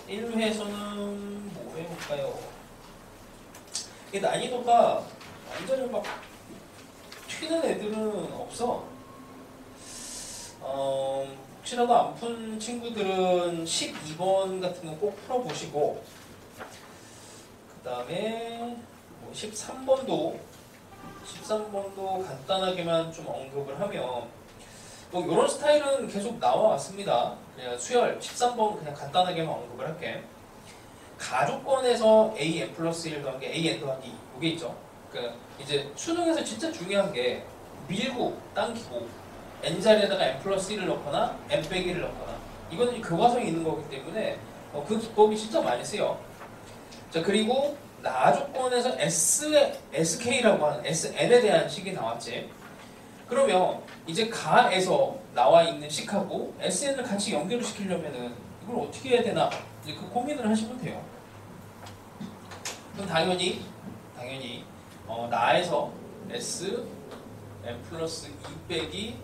1회에서는 뭐 해볼까요? 이게 난이도가 완전히 막 튀는 애들은 없어. 혹시라도 안 푼 친구들은 12번 같은 거 꼭 풀어보시고, 그 다음에 뭐 13번도 간단하게만 좀 언급을 하면, 뭐 이런 스타일은 계속 나와왔습니다. 그냥 수열 13번 그냥 간단하게만 언급을 할게. 가족권에서 an 플러스 1 더하기 an 더하기 2 이게 있죠. 그러니까 이제 수능에서 진짜 중요한 게 밀고 당기고 n자리에다가 n 플러스 1을 넣거나 n 빼기 1을 넣거나, 이거는 교과서에 있는 거기 때문에 그 기법이 진짜 많이 쓰여. 자, 그리고 나조건에서 sk라고 하는 sn에 대한 식이 나왔지. 그러면 이제 가에서 나와 있는 식하고 sn을 같이 연결을 시키려면은 이걸 어떻게 해야 되나, 이제 그 고민을 하시면 돼요. 그럼 당연히 나에서 s n 플러스 2 빼기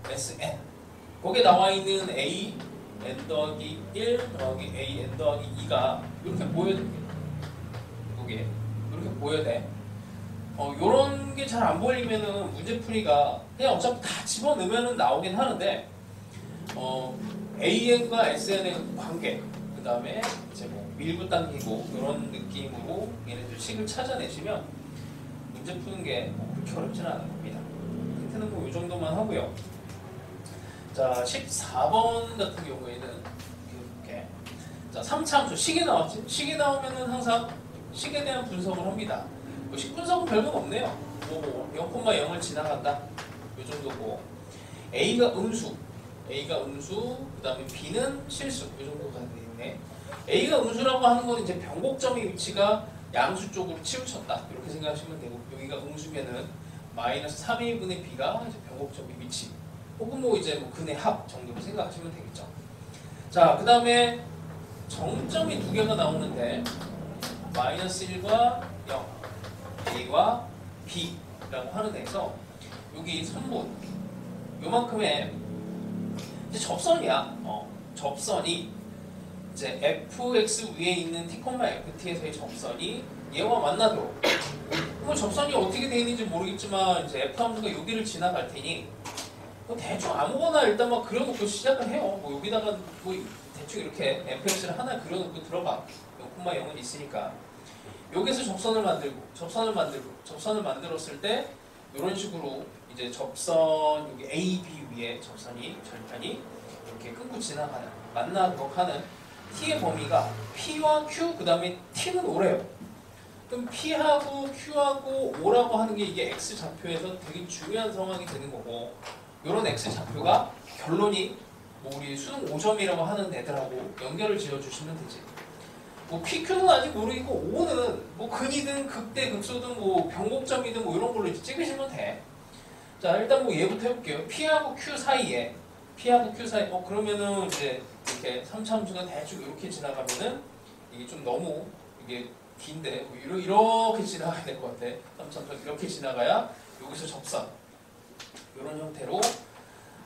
sn, 거기에 나와 있는 a n 더하기 1 더하기 a n 더하기 2가 이렇게 보여야 됩니다. 이게 이렇게 보여야 돼. 요런 게 잘 안 보이면은 문제풀이가 그냥 어차피 다 집어넣으면은 나오긴 하는데, AN과 SN의 관계, 그 다음에 이제 뭐 밀고 당기고 이런 느낌으로 얘네들 식을 찾아내시면 문제 푸는 게 그렇게 어렵지는 않은 겁니다. 힌트는 뭐 이 정도만 하고요. 자, 14번 같은 경우에는 이렇게, 자, 3차 함수 식이 나왔지? 식이 나오면은 항상 식에 대한 분석을 합니다. 뭐 식 분석은 별건 없네요. 뭐 0,0을 지나간다, 이 정도고, A가 음수, 그 다음에 B는 실수, 이 정도가 되겠네. A가 음수라고 하는 건 이제 변곡점의 위치가 양수 쪽으로 치우쳤다, 이렇게 생각하시면 되고, 여기가 음수면은 마이너스 3A분의 B가 이제 변곡점의 위치, 혹은 뭐 이제 뭐 근의 합 정도로 생각하시면 되겠죠. 자, 그 다음에 정점이 두 개가 나오는데, 마이너스 1과 0, A와 B라고 하는 애에서 여기 선분 요만큼의 이제 접선이야. 접선이 이제 fx 위에 있는 t, ft에서의 접선이 얘와 만나도록. 그럼 접선이 어떻게 되어 있는지 모르겠지만 이제 f 함수가 여기를 지나갈 테니 뭐 대충 아무거나 일단 막 그려놓고 시작을 해요. 뭐 여기다가 뭐 대충 이렇게 fx를 하나 그려놓고 들어가. 0,0은 있으니까. 여기서 접선을 만들었을 때 이런 식으로 이제 접선 여기 A, B 위에 절편이 이렇게 끊고 지나가는, 만나도록 하는 T의 범위가 P와 Q, 그 다음에 T는 O래요. 그럼 P하고 Q하고 O라고 하는 게 이게 X 좌표에서 되게 중요한 상황이 되는 거고, 이런 X 좌표가 결론이 뭐 우리 수능 5점이라고 하는 애들하고 연결을 지어주시면 되지. 뭐 PQ는 아직 모르겠고, O는 뭐 근이든 극대 극소든 뭐 변곡점이든 뭐 이런 걸로 이제 찍으시면 돼. 자, 일단 뭐 얘부터 해볼게요. P하고 Q 사이에, 그러면은 이제 이렇게 3차 함수가 대충 이렇게 지나가면은 이게 좀 너무 이게 긴데 뭐 이렇게 지나가야 될 것 같아. 3차 함수가 이렇게 지나가야 여기서 접선, 이런 형태로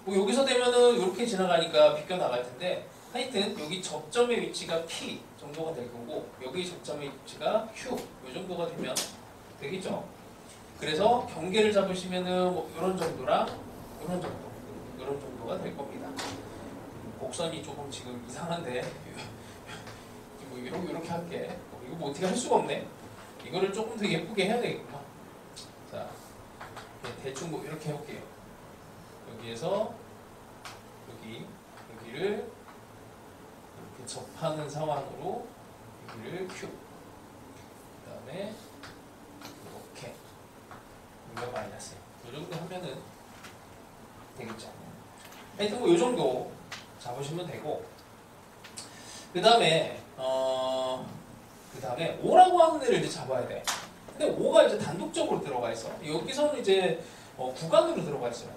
뭐 여기서 되면은 이렇게 지나가니까 비껴 나갈 텐데, 하여튼 여기 접점의 위치가 P 정도가 될 거고, 여기 접점의 위치가 Q 이 정도가 되면 되겠죠. 그래서 경계를 잡으시면은 뭐 이런 정도랑 이런 정도가 될 겁니다. 곡선이 조금 지금 이상한데 뭐 이렇게 할게. 이거 뭐 어떻게 할 수가 없네. 이거를 조금 더 예쁘게 해야 되겠구나. 자, 대충 뭐 이렇게 해볼게요. 여기에서 여기를 이렇게 접하는 상황으로 여기를 Q, 그 다음에 이렇게 여기가 마이너스, 이 정도 하면은 되겠죠. 하여튼 뭐 이 정도 잡으시면 되고, 그 다음에 O라고 하는 애를 이제 잡아야 돼. 근데 O가 이제 단독적으로 들어가 있어. 여기서는 이제 구간으로 들어가 있어요.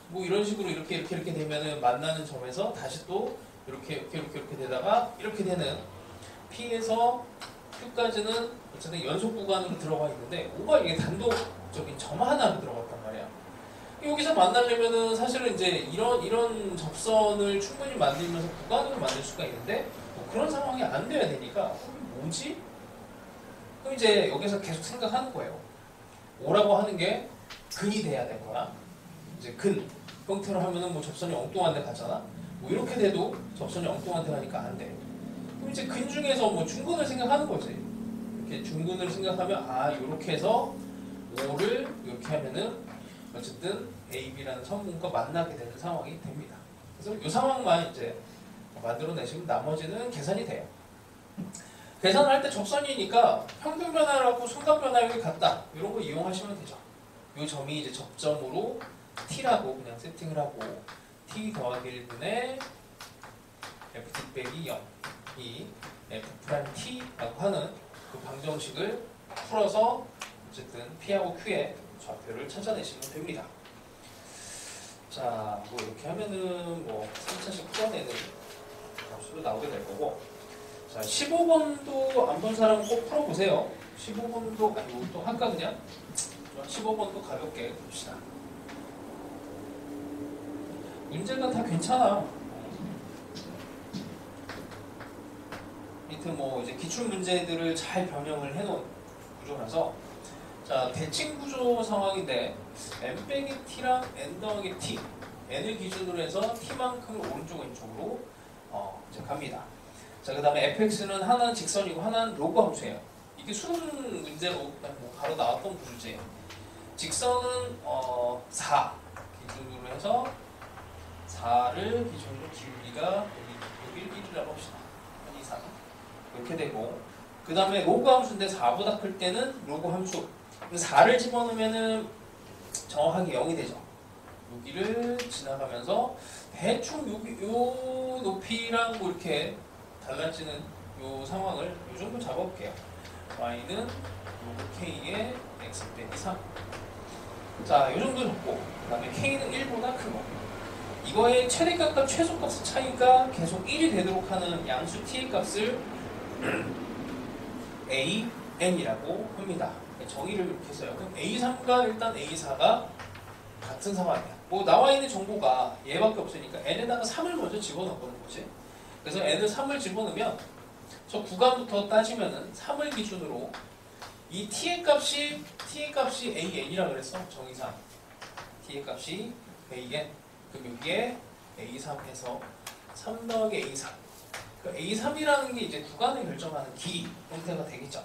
뭐 이런 식으로 이렇게 되면은 만나는 점에서 다시 또 이렇게 되다가 이렇게 되는, P에서 Q까지는 어쨌든 연속 구간으로 들어가 있는데, O가 이게 단독적인 점 하나로 들어갔단 말이야. 여기서 만나려면은 사실은 이제 이런 접선을 충분히 만들면서 구간으로 만들 수가 있는데, 뭐 그런 상황이 안 돼야 되니까 뭐지? 그럼 이제 여기서 계속 생각하는 거예요. 오라고 하는 게 근이 돼야 되거나 이제 근 형태로 하면은 뭐 접선이 엉뚱한 데 가잖아. 뭐 이렇게 돼도 접선이 엉뚱한 데 가니까 안 돼. 그럼 이제 근 중에서 뭐 중근을 생각하는 거지. 이렇게 중근을 생각하면 아 이렇게 해서 5를 이렇게 하면은 어쨌든 AB라는 선분과 만나게 되는 상황이 됩니다. 그래서 이 상황만 이제 만들어내시면 나머지는 계산이 돼요. 계산을 할 때 접선이니까 평균 변화라고 순간 변화율이 같다. 이런 거 이용하시면 되죠. 이 점이 이제 접점으로 t라고 그냥 세팅을 하고 t 더하기 1분의 ft 빼기 0 이 f't라고 하는 그 방정식을 풀어서 어쨌든 p하고 q의 좌표를 찾아내시면 됩니다. 자, 뭐 이렇게 하면은 뭐 3차식 풀어내는 수로 나오게 될 거고, 자 15번도 안 본 사람은 꼭 풀어보세요. 15번도 아니 또 할까 그냥? 15번도 가볍게 봅시다. 문제가 다 괜찮아. 밑에 뭐 이제 기출 문제들을 잘 변형을 해놓은 구조라서, 자 대칭 구조 상황인데 n 빼기 t랑 n 더하기 t, n을 기준으로 해서 t만큼을 오른쪽 왼쪽으로 이제 갑니다. 자 그 다음에 fx는 하나는 직선이고 하나는 로그 함수예요. 이게 수능 문제로 뭐 바로 나왔던 구조지. 직선은 4 기준으로 해서 4를 기준으로 기울기가 여기 1이라고 합시다. 1, 2, 3 이렇게 되고, 그 다음에 로그 함수인데 4보다 클 때는 로그 함수 4를 집어넣으면은 정확하게 0이 되죠. 여기를 지나가면서 대충 여기 요 높이랑 뭐 이렇게 달라지는 요 상황을 요 정도 잡아볼게요. y는 로그 k의 x 빼기 3. 자, 요 정도 잡고, 그 다음에 k는 1보다 크고, 이거의 최대값과 최소값의 차이가 계속 1이 되도록 하는 양수 t의 값을 a, n이라고 합니다. 정의를 이렇게 써요. 그럼 a3과 일단 a4가 같은 상황이야. 뭐 나와 있는 정보가 얘밖에 없으니까 n에다가 3을 먼저 집어넣는 거지. 그래서 n을 3을 집어넣으면 저 구간부터 따지면은 3을 기준으로 이 t의 값이 an이라고 그랬어. 정의상 t의 값이 an. 그럼 여기에 a3에서 3 더하기 a3. 그 a3이라는 게 이제 구간을 결정하는 길이 형태가 되겠죠.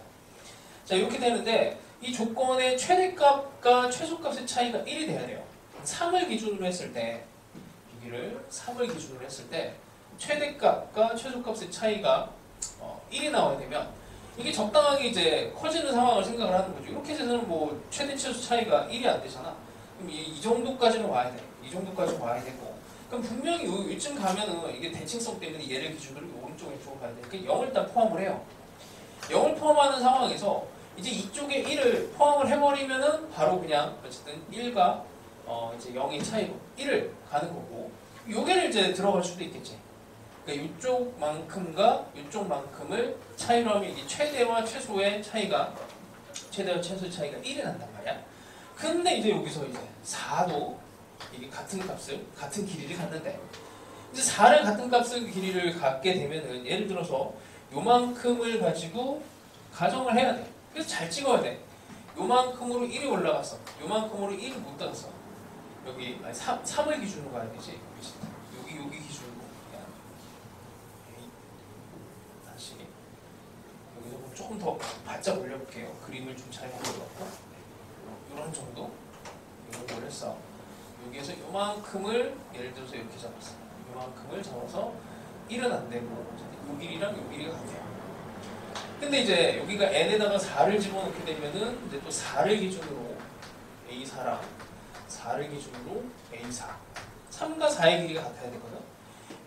자 이렇게 되는데 이 조건의 최대값과 최소값의 차이가 1이 돼야 돼요. 3을 기준으로 했을 때, 여기를 3을 기준으로 했을 때 최대값과 최소값의 차이가 1이 나와야 되면 이게 적당하게 이제 커지는 상황을 생각을 하는 거죠. 이렇게 해서는 뭐 최대 최소 차이가 1이 안 되잖아. 그럼 이 정도까지는 와야 돼. 이 정도까지 와야 되고, 그럼 분명히 이쯤 가면은 이게 대칭성 때문에 얘를 기준으로 오른쪽 왼쪽으로 가야 되니까 0을 일단 포함을 해요. 0을 포함하는 상황에서 이제 이쪽에 1을 포함을 해버리면은 바로 그냥 어쨌든 1과 이제 0의 차이로 1을 가는 거고, 요게를 이제 들어갈 수도 있겠지. 그러니까 이쪽만큼과 이쪽만큼을 차이로 하면 이게 최대와 최소의 차이가 1이 난단 말이야. 근데 이제 여기서 이제 4도 이게 같은 값을, 같은 길이를 갖는데, 이제 4를 같은 값을 길이를 갖게 되면은 예를 들어서 요만큼을 가지고 가정을 해야 돼. 그래서 잘 찍어야 돼. 요만큼으로 1이 올라갔어. 요만큼으로 1이 못 따랐어. 여기 아니 3을 기준으로 가야 되지. 여기 기준으로. 다시 여기서 조금 더 바짝 올려볼게요. 그림을 좀 잘 그려갖고 이런 정도 이렇게 올렸어. 여기에서 요만큼을 예를 들어서 이렇게 잡았어. 요만큼을 잡아서 1은 안 되고 요 길이랑 요 길이가 같아요. 근데 이제 여기가 n에다가 4를 집어넣게 되면은 이제 또 4를 기준으로 a4랑 4를 기준으로 a4, 3과 4의 길이가 같아야 되거든.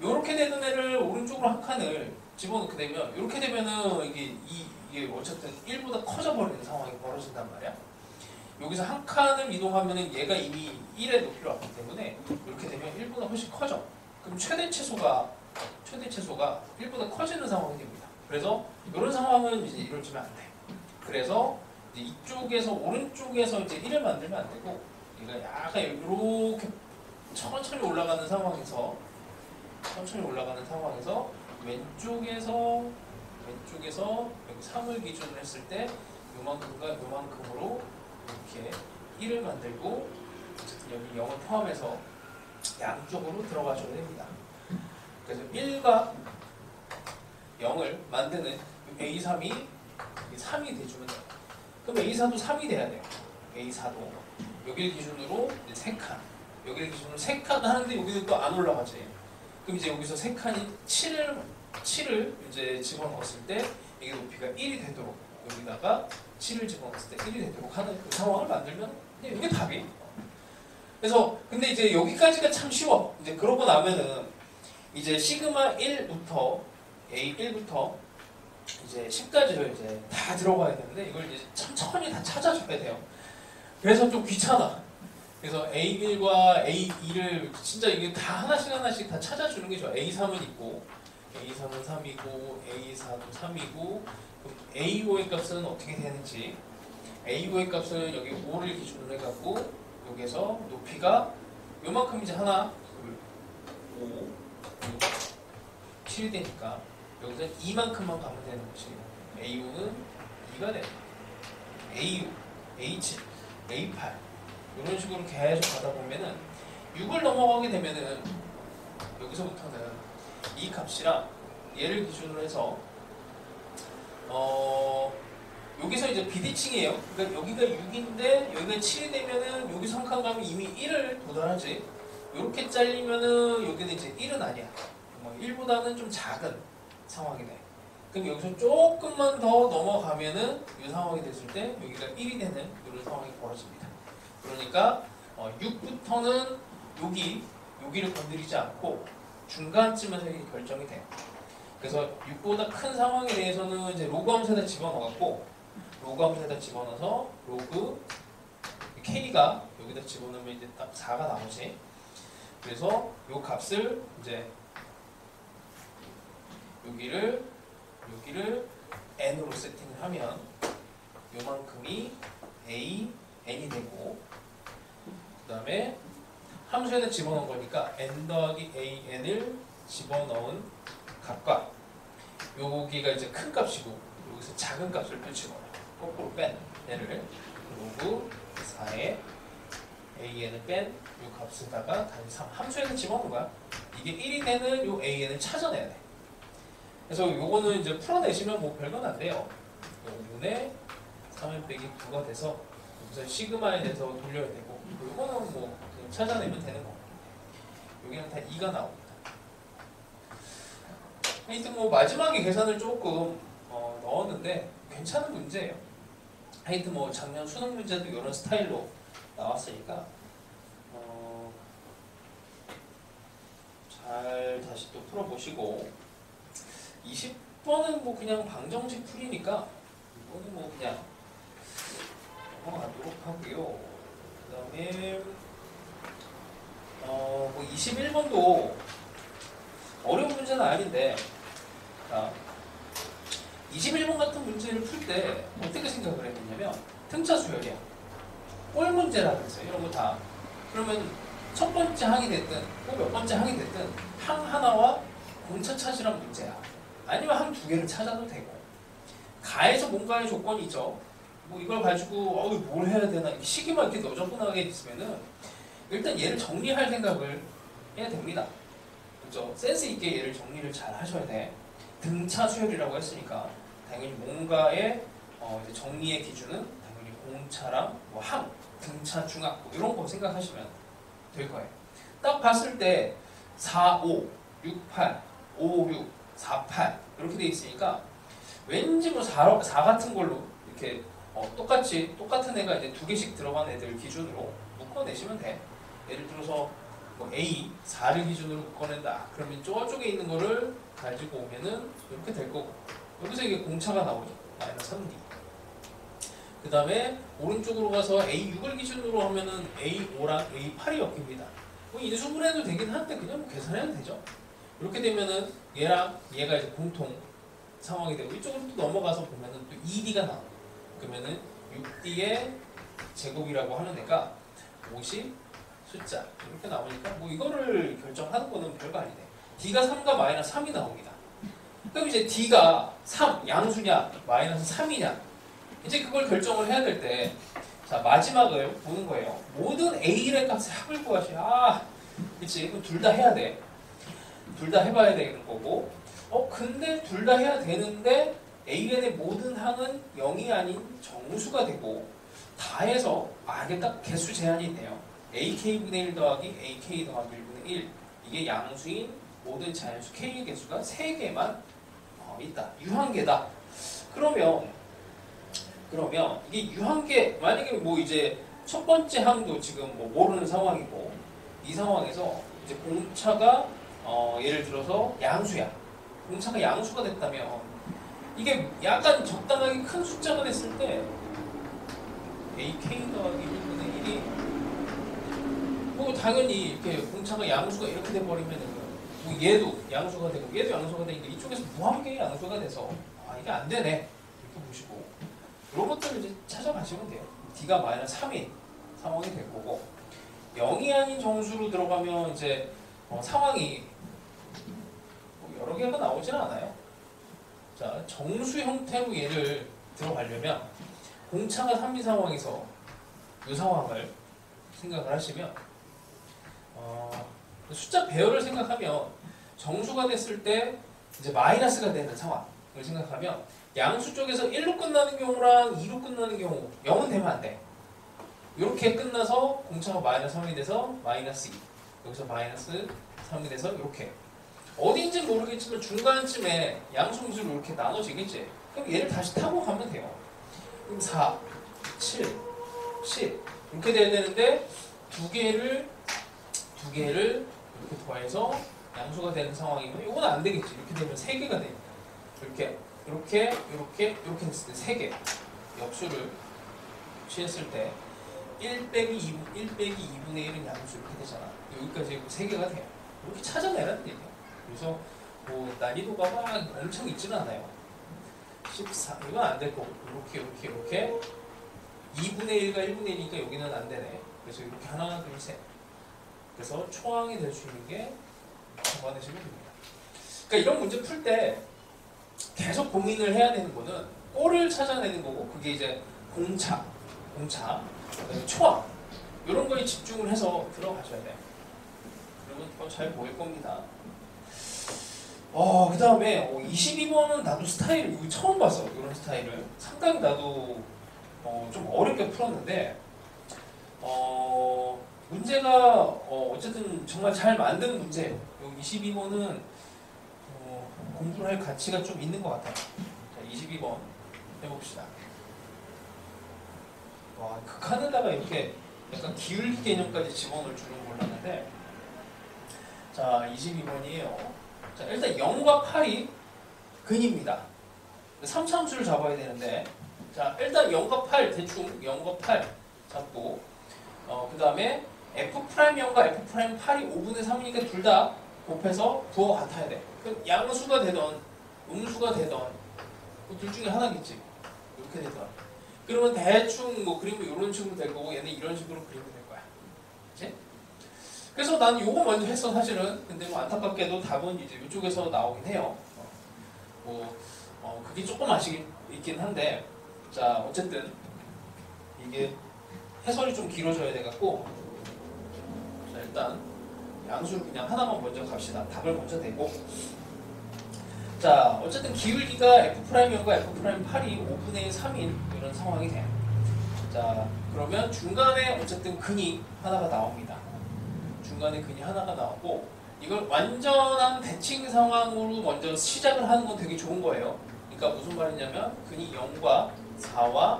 요렇게 되는 애를 오른쪽으로 한 칸을 집어넣게 되면, 이렇게 되면은 이게 어쨌든 1보다 커져버리는 상황이 벌어진단 말이야. 여기서 한 칸을 이동하면은 얘가 이미 1의 높이로 왔기 때문에 이렇게 되면 1보다 훨씬 커져. 그럼 최대 최소가 1보다 커지는 상황이 됩니다. 그래서 이런 상황은 이제 이루어지면 안 돼. 그래서 이제 이쪽에서 오른쪽에서 이제 1을 만들면 안 되고, 얘가 약간 이렇게 천천히 올라가는 상황에서 왼쪽에서 여기 3을 기준으로 했을 때 요만큼과 요만큼으로 이렇게 1을 만들고 어쨌든 여기 0을 포함해서 양쪽으로 들어가줘야 됩니다. 그래서 1과 0을 만드는 A3이 3이 돼주면 돼요. 그럼 A4도 3이 돼야 돼요. A4도 여기를 기준으로 3칸, 여기를 기준으로 3칸 하는데 여기는 또 안 올라가지. 그럼 이제 여기서 3칸이 7을 이제 집어넣었을 때 이게 높이가 1이 되도록, 여기다가 7을 집어넣었을 때 1이 되도록 하는 그 상황을 만들면 그냥 이게 답이에요. 그래서 근데 이제 여기까지가 참 쉬워. 이제 그러고 나면은 이제 시그마 1부터 A1부터 이제 10까지를 이제 다 들어가야 되는데 이걸 이제 천천히 다 찾아줘야 돼요. 그래서 좀 귀찮아. 그래서 A1과 A2를 진짜 이게 다 하나씩 다 찾아주는 게 좋아. A3은 있고, A3은 3이고, A4도 3이고, 그럼 A5의 값은 어떻게 되는지, A5의 값은 여기 5를 기준으로 해갖고 여기에서 높이가 요만큼 이제 하나, 둘, 5, 6, 7이 되니까 여기서 2만큼만 가면 되는 거지. A5는 2가 돼. A6, A7, A8 이런 식으로 계속 가다 보면은 6을 넘어가게 되면은 여기서부터는 이 값이랑 얘를 기준으로 해서 여기서 이제 비대칭이에요. 그러니까 여기가 6인데 여기가 7이 되면은 여기 3칸 가면 이미 1을 도달하지. 이렇게 잘리면은 여기는 이제 1은 아니야. 1보다는 좀 작은 상황이 돼. 그럼 여기서 조금만 더 넘어가면은 이 상황이 됐을 때 여기가 1이 되는 이런 상황이 벌어집니다. 그러니까 6부터는 여기를 건드리지 않고 중간쯤에서 이게 결정이 돼요. 그래서 6보다 큰 상황에 대해서는 이제 로그 함수에다 집어넣었고, 로그 함수에다 집어넣어서 로그 K가 여기다 집어넣으면 이제 딱 4가 나오지. 그래서 이 값을 이제 여기를 n으로 세팅을 하면 요만큼이 n이 되고, 그 다음에 함수에다 집어넣은 거니까 n 더하기 an을 집어넣은 값과 여기가 이제 큰 값이고 여기서 작은 값을 또 집어넣어. 거꾸로 뺀 얘를 로그 4에 an을 뺀 이 값에다가 다시 3 함수에다 집어넣은 거야. 이게 1이 되는 요 an을 찾아내야 돼. 그래서 요거는 이제 풀어내시면 뭐 별건 안 돼요. 5분의 3n 빼기 9가 돼서 여기서 시그마에 대해서 돌려야 되고, 요거는 뭐 그냥 찾아내면 되는 거. 여기는 다 2가 나옵니다. 하여튼 뭐 마지막에 계산을 조금 넣었는데 괜찮은 문제예요. 하여튼 뭐 작년 수능 문제도 이런 스타일로 나왔으니까 잘 다시 또 풀어보시고, 20번은 뭐 그냥 방정식 풀이니까 이거는 뭐 그냥 넘어가도록 하고요. 그 다음에 뭐 21번도 어려운 문제는 아닌데, 21번 같은 문제를 풀 때 어떻게 생각을 했냐면 등차 수열이야. 꼴 문제라 그랬어요. 이런 거 다. 그러면 첫 번째 항이 됐든 꼭 몇 번째 항이 됐든 항 하나와 공차 찾으란 문제야. 아니면 항 두 개를 찾아도 되고, 가에서 뭔가의 조건이 있죠. 뭐 이걸 가지고 뭘 해야 되나, 시기만 이렇게 너저분하게 있으면은 일단 얘를 정리할 생각을 해야 됩니다. 그렇죠? 센스 있게 얘를 정리를 잘 하셔야 돼. 등차 수열이라고 했으니까 당연히 뭔가의 이제 정리의 기준은 당연히 공차랑 뭐 항, 등차, 중항 뭐 이런 거 생각하시면 될 거예요. 딱 봤을 때 4, 5, 6, 8, 5, 6, 4, 8 이렇게 돼 있으니까 왠지 뭐 4 같은 걸로 이렇게 똑같은 애가 이제 두 개씩 들어간 애들 기준으로 묶어내시면 돼. 예를 들어서 뭐 A 4를 기준으로 묶어낸다. 그러면 저쪽에 있는 거를 가지고 오면은 이렇게 될 거고, 여기서 이게 공차가 나오죠. 마이너스 3D. 그 다음에 오른쪽으로 가서 A6을 기준으로 하면은 A5랑 A8이 엮입니다. 뭐 인수분해도 되긴 한데 그냥 뭐 계산해도 되죠. 이렇게 되면은 얘랑 얘가 이제 공통 상황이 되고, 이쪽으로 또 넘어가서 보면은 또 2D가 나와요. 그러면은 6D의 제곱이라고 하는 애가 50 숫자 이렇게 나오니까 뭐 이거를 결정하는 거는 별거 아니네. D가 3과 마이너스 3이 나옵니다. 그럼 이제 D가 3, 양수냐, 마이너스 3이냐. 이제 그걸 결정을 해야 될 때, 자, 마지막을 보는 거예요. 모든 A의 값의 합을 구하시. 그치. 그럼 둘 다 해야 돼. 둘 다 해봐야 되는 거고. 근데 둘 다 해야 되는데, AN의 모든 항은 0이 아닌 정수가 되고, 다 해서, 이게 딱 개수 제한이 있네요. AK분의 1 더하기 AK 더하기 1분의 1. 이게 양수인 모든 자연수 K의 개수가 3개만 있다. 유한계다. 그러면 이게 유한계, 만약에 뭐 이제 첫 번째 항도 지금 뭐 모르는 상황이고, 이 상황에서 이제 공차가 예를 들어서 양수야. 공차가 양수가 됐다면 이게 약간 적당하게 큰 숫자가 됐을 때 AK 더하기 1분의 1이 뭐 당연히 이렇게 공차가 양수가 이렇게 돼버리면은 뭐 얘도 양수가 되고 얘도 양수가 되니까 이쪽에서 무한계의 양수가 돼서 이게 안 되네 이렇게 보시고 이런 것들을 이제 찾아가시면 돼요. D가 마이너스 3인 상황이 될 거고 0이 아닌 정수로 들어가면 이제 상황이 뭐 여러 개가 나오진 않아요. 자, 정수 형태로 얘를 들어가려면 공차가 3인 상황에서 이 상황을 생각을 하시면 숫자 배열을 생각하면 정수가 됐을 때 이제 마이너스가 되는 상황을 생각하면 양수 쪽에서 1로 끝나는 경우랑 2로 끝나는 경우 0은 되면 안 돼. 이렇게 끝나서 공차가 마이너스 3이 돼서 마이너스 2 여기서 마이너스 3이 돼서 이렇게 어딘지 모르겠지만 중간쯤에 양수함수로 이렇게 나눠지겠지. 그럼 얘를 다시 타고 가면 돼요. 그럼 4, 7, 10 이렇게 돼야 되는데 두 개를 이렇게 더해서 양수가 되는 상황이면 이건 안 되겠지. 이렇게 되면 3개가 되니까 이렇게 했을 때 3개 역수를 취했을 때 1 빼기 2분의 1은 양수 이렇게 되잖아. 여기까지 3개가 돼요. 이렇게 찾아내라는 얘기예요. 그래서 뭐 난이도가 막 엄청 있지는 않아요. 14 이건 안 될 거고 이렇게 2분의 1과 1분의 1이니까 여기는 안 되네. 그래서 이렇게 하나 둘 셋. 그래서 초항이 될 수 있는 게 잡아내시면 됩니다. 그러니까 이런 문제 풀 때 계속 고민을 해야 되는 거는 꼴을 찾아내는 거고 그게 이제 공차, 초항 이런 거에 집중을 해서 들어가셔야 돼요. 그러면 더 잘 보일 겁니다. 그 다음에 22번은 나도 스타일을 이거 처음 봤어. 이런 스타일을 상당히 나도 좀 어렵게 풀었는데 문제가 어쨌든 정말 잘 만든 문제예요. 22번은 공부를 할 가치가 좀 있는 것 같아요. 자, 22번 해봅시다. 와, 극한에다가 이렇게 약간 기울기 개념까지 집어넣을 줄은 몰랐는데 자, 22번이에요. 자, 일단 0과 8이 근입니다. 3차함수를 잡아야 되는데 자, 일단 0과 8 대충 0과 8 잡고 그 다음에 F'0과 F'8이 5분의 3이니까 둘 다 곱해서 부호가 같아야 돼. 그럼 양수가 되던 음수가 되던 둘 중에 하나겠지. 이렇게 되던. 그러면 대충 뭐 그림은 이런 식으로 될 거고 얘는 이런 식으로 그리면 될 거야. 그치? 그래서 난 요거 먼저 했어 사실은. 근데 뭐 안타깝게도 답은 이제 이쪽에서 나오긴 해요. 그게 조금 아쉽긴 한데 자 어쨌든 이게 해설이 좀 길어져야 돼갖고 자 일단 양수를 그냥 하나만 먼저 갑시다. 답을 먼저 대고 자 어쨌든 기울기가 F'0과 F'8이 5분의 3인 이런 상황이 돼요. 자 그러면 중간에 어쨌든 근이 하나가 나옵니다. 중간에 근이 하나가 나오고 이걸 완전한 대칭 상황으로 먼저 시작을 하는 건 되게 좋은 거예요. 그러니까 무슨 말이냐면 근이 0과 4와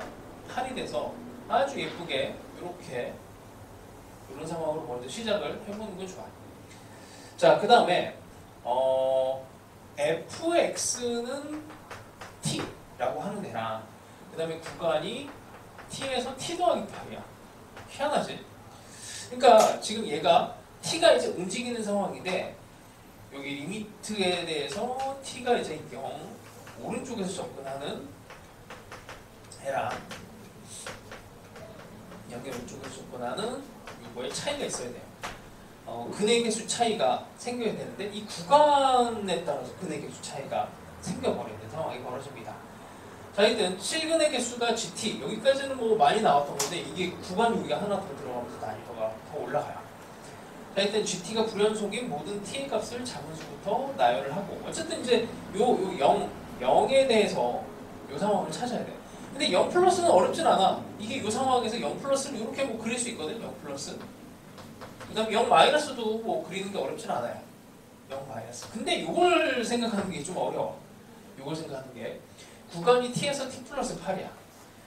8이 돼서 아주 예쁘게 이렇게 이런 상황으로 먼저 시작을 해보는 건 좋아요. 자, 그 다음에 fx는 t라고 하는 애랑 그 다음에 구간이 t에서 t 더하기 파이야. 희한하지? 그러니까 지금 얘가 t가 이제 움직이는 상황인데 여기 리미트에 대해서 t가 이제 0 오른쪽에서 접근하는 애랑 여기 오른쪽에서 접근하는 이거에 차이가 있어야 돼요. 근의 개수 차이가 생겨야 되는데 이 구간에 따라서 근의 개수 차이가 생겨버리는 상황이 벌어집니다. 자, 일단 실근의 개수가 GT 여기까지는 뭐 많이 나왔던 건데 이게 구간 유기가 하나 더 들어가면서 난이도가 더 올라가요. 자, 일단 GT가 불연속인 모든 T의 값을 작은 수부터 나열을 하고 어쨌든 이제 요 0에 대해서 요 상황을 찾아야 돼. 근데 0 플러스는 어렵진 않아. 이게 요 상황에서 0 플러스를 이렇게 뭐 그릴 수 있거든. 0 플러스. 그 다음에 0 마이너스도 뭐 그리는 게 어렵진 않아요. 0 마이너스. 근데 이걸 생각하는 게 좀 어려워. 이걸 생각하는 게 구간이 t에서 t 플러스 8이야.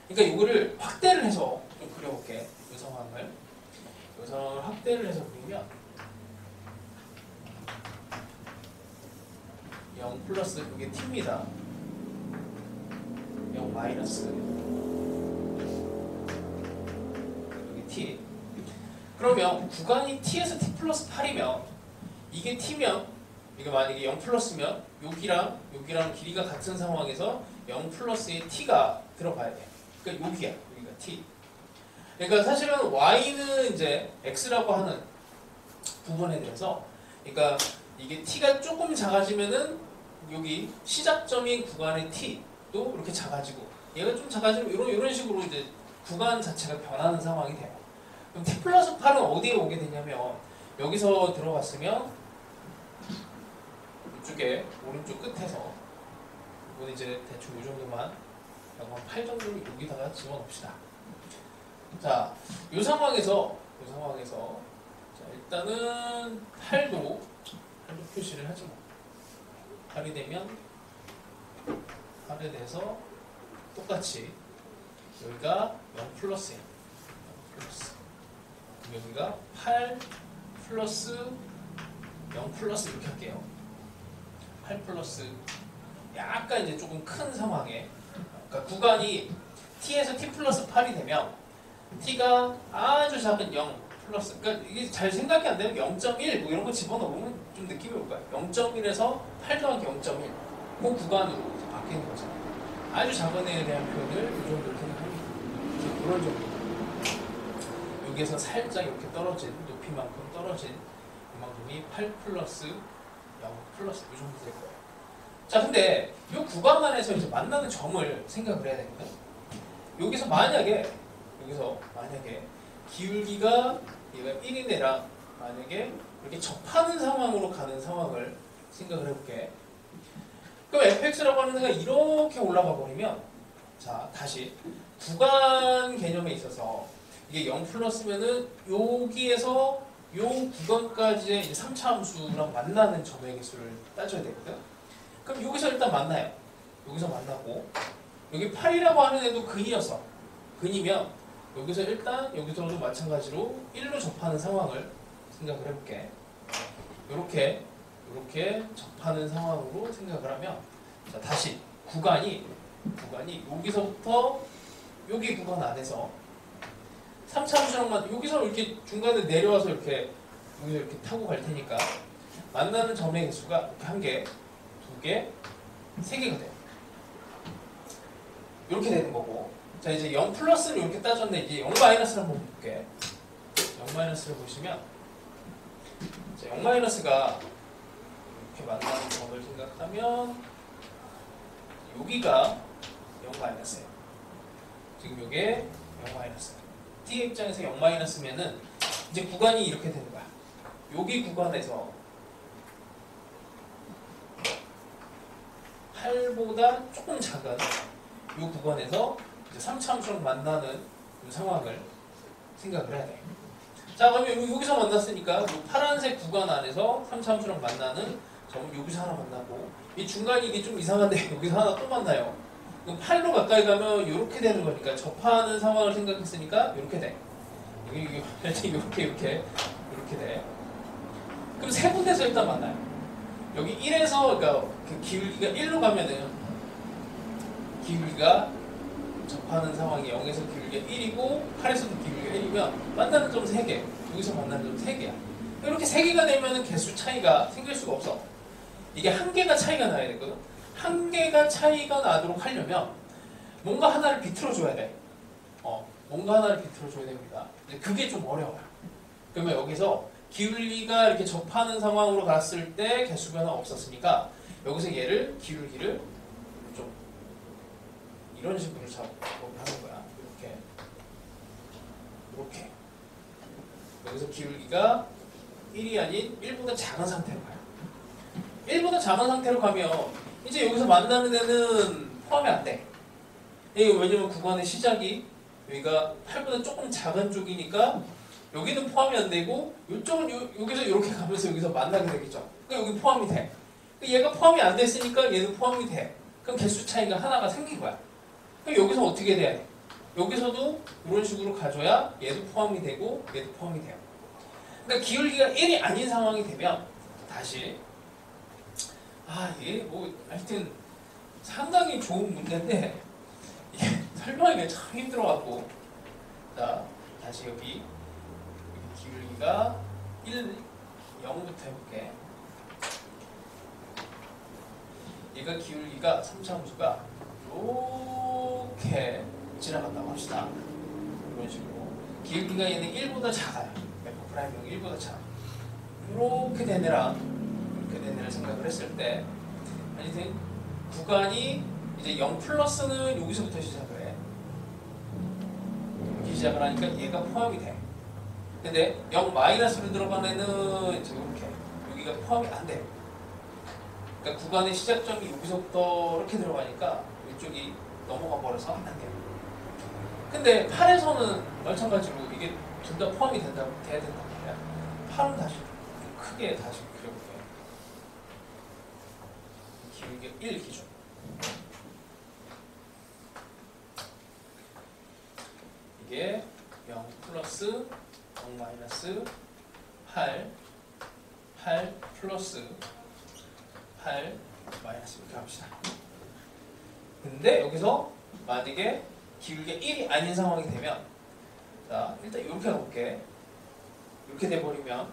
그러니까 이거를 확대를 해서 좀 그려볼게. 이 상황을. 이 상황을 확대를 해서 그리면 0 플러스 이게 t입니다. 0 마이너스 여기 t. 그러면 구간이 t에서 t 플러스 8이면 이게 t면 이게 만약에 0 플러스면 여기랑 길이가 같은 상황에서 0 플러스에 t가 들어가야 돼. 그러니까 여기야. 여기가 t. 그러니까 사실은 y는 이제 x라고 하는 부분에 대해서 그러니까 이게 t가 조금 작아지면은 여기 시작점인 구간의 t도 이렇게 작아지고 얘가 좀 작아지면 이런 식으로 이제 구간 자체가 변하는 상황이 돼요. 그럼 t 플러스 8은 어디에 오게 되냐면 여기서 들어갔으면 이쪽에 오른쪽 끝에서 이건 이제 대충 이 정도만 한 8 정도를 여기다가 집어넣읍시다. 자, 이 상황에서 자, 일단은 8도 표시를 하지 뭐. 8이 되면 8에 대해서 똑같이 여기가 0 플러스야. 0 플러스. 여기가 8 플러스 0 플러스 이렇게 할게요. 8 플러스 약간 이제 조금 큰 상황에 그러니까 구간이 t에서 t 플러스 8이 되면 t가 아주 작은 0 플러스 그러니까 이게 잘 생각이 안 되면 0.1 뭐 이런 거 집어넣으면 좀 느낌이 올 거야. 0.1에서 8 더하기 0.1 그 구간으로 바뀌는 거죠. 아주 작은 애에 대한 표현을 이 정도로 생각합니다. 그런 정도. 여기에서 살짝 이렇게 떨어진 높이만큼 떨어진 이만큼이 8 플러스 0 플러스 이 정도 될 거예요. 자, 근데 이 구간 안에서 이제 만나는 점을 생각을 해야 되거든. 여기서 만약에 기울기가 얘가 1인 애랑 만약에 이렇게 접하는 상황으로 가는 상황을 생각을 해볼게. 그럼 fx라고 하는 애가 이렇게 올라가 버리면 자, 다시 구간 개념에 있어서 이게 0 플러스면은 여기에서 요 구간까지의 이제 3차 함수랑 만나는 점의 개수를 따져야 되거든. 그럼 여기서 일단 만나요. 여기서 만나고 여기 8이라고 하는 애도 근이어서 근이면 여기서 일단 여기서도 마찬가지로 1로 접하는 상황을 생각을 해볼게. 이렇게 접하는 상황으로 생각을 하면 자, 다시 구간이 여기서부터 여기 구간 안에서 3차 함수랑만 여기서 이렇게 중간에 내려와서 이렇게 여기서 이렇게 타고 갈 테니까 만나는 점의 개수가 이렇게 1개, 2개, 3개가 돼요. 이렇게 되는 거고. 자, 이제 0 플러스를 이렇게 따졌는데 이제 0 마이너스를 한번 볼게. 0 마이너스를 보시면 자, 0 마이너스가 이렇게 만나는 점을 생각하면 여기가 0 마이너스예요. 지금 이게 0 마이너스. t 입장에서 0 마이너스면은 이제 구간이 이렇게 되는 거야. 여기 구간에서 8보다 조금 작은 이 구간에서 이제 3차 함수랑 만나는 이 상황을 생각을 해야 돼. 자, 그러면 여기서 만났으니까 이 파란색 구간 안에서 3차 함수랑 만나는 점은 여기서 하나 만나고 이 중간이 이게 좀 이상한데 여기서 하나 또 만나요. 그럼 8로 가까이 가면 이렇게 되는 거니까 접하는 상황을 생각했으니까 이렇게 돼. 이렇게 돼. 그럼 세 군데서 일단 만나요. 여기 1에서 그러니까 그 기울기가 1로 가면은 기울기가 접하는 상황이 0에서 기울기가 1이고 8에서도 기울기가 1이면 만나는 점 3개, 여기서 만나는 점 3개야. 이렇게 3개가 되면은 개수 차이가 생길 수가 없어. 이게 1개가 차이가 나야 되거든. 1개가 차이가 나도록 하려면 뭔가 하나를 비틀어줘야 돼. 뭔가 하나를 비틀어줘야 됩니다. 근데 그게 좀 어려워요. 그러면 여기서 기울기가 이렇게 접하는 상황으로 갔을 때 개수 변화 없었으니까 여기서 얘를 기울기를 좀 이런 식으로 작업을 하는 거야. 이렇게 여기서 기울기가 1이 아닌 1보다 작은 상태로 가요. 1보다 작은 상태로 가면 이제 여기서 만나는 애는 포함이 안 돼. 왜냐면 구간의 시작이 여기가 8보다 조금 작은 쪽이니까 여기는 포함이 안 되고 이쪽은 여기서 이렇게 가면서 여기서 만나게 되겠죠. 그러니까 여기 포함이 돼. 얘가 포함이 안 됐으니까 얘는 포함이 돼. 그럼 개수 차이가 하나가 생긴 거야. 그럼 여기서 어떻게 돼야 돼? 여기서도 이런 식으로 가져야 얘도 포함이 되고 얘도 포함이 돼요. 그러니까 기울기가 1이 아닌 상황이 되면 다시 이게 뭐 하여튼 상당히 좋은 문제인데 이게 설명하기가 참 힘들어갖고 자 다시 여기 기울기가 1, 0부터 해볼게. 얘가 기울기가 3차 함수가 이렇게 지나간다고 합시다. 이런 식으로 기울기가 얘는 1보다 작아요. F'이 1보다 작아. 이렇게 된 애를 생각을 했을 때 하여튼 구간이 이제 0 플러스는 여기서부터 시작을 해. 여기 시작을 하니까 얘가 포함이 돼. 근데 0 마이너스로 들어간 애는 이제 이렇게 여기가 포함이 안 돼. 그러니까 구간의 시작점이 여기서부터 이렇게 들어가니까 이쪽이 넘어가 버려서 안 돼요. 근데 8에서는 마찬가지로 이게 둘 다 포함이 돼야 된단 말이야. 8은 다시 좀 크게 다시 그려볼게요. 기울기 1 기준. 이게 0 플러스 0 마이너스 8 플러스 8 마이너스 이렇게 합시다. 근데 여기서 만약에 기울기가 1이 아닌 상황이 되면 자 일단 이렇게 가볼게. 이렇게 돼버리면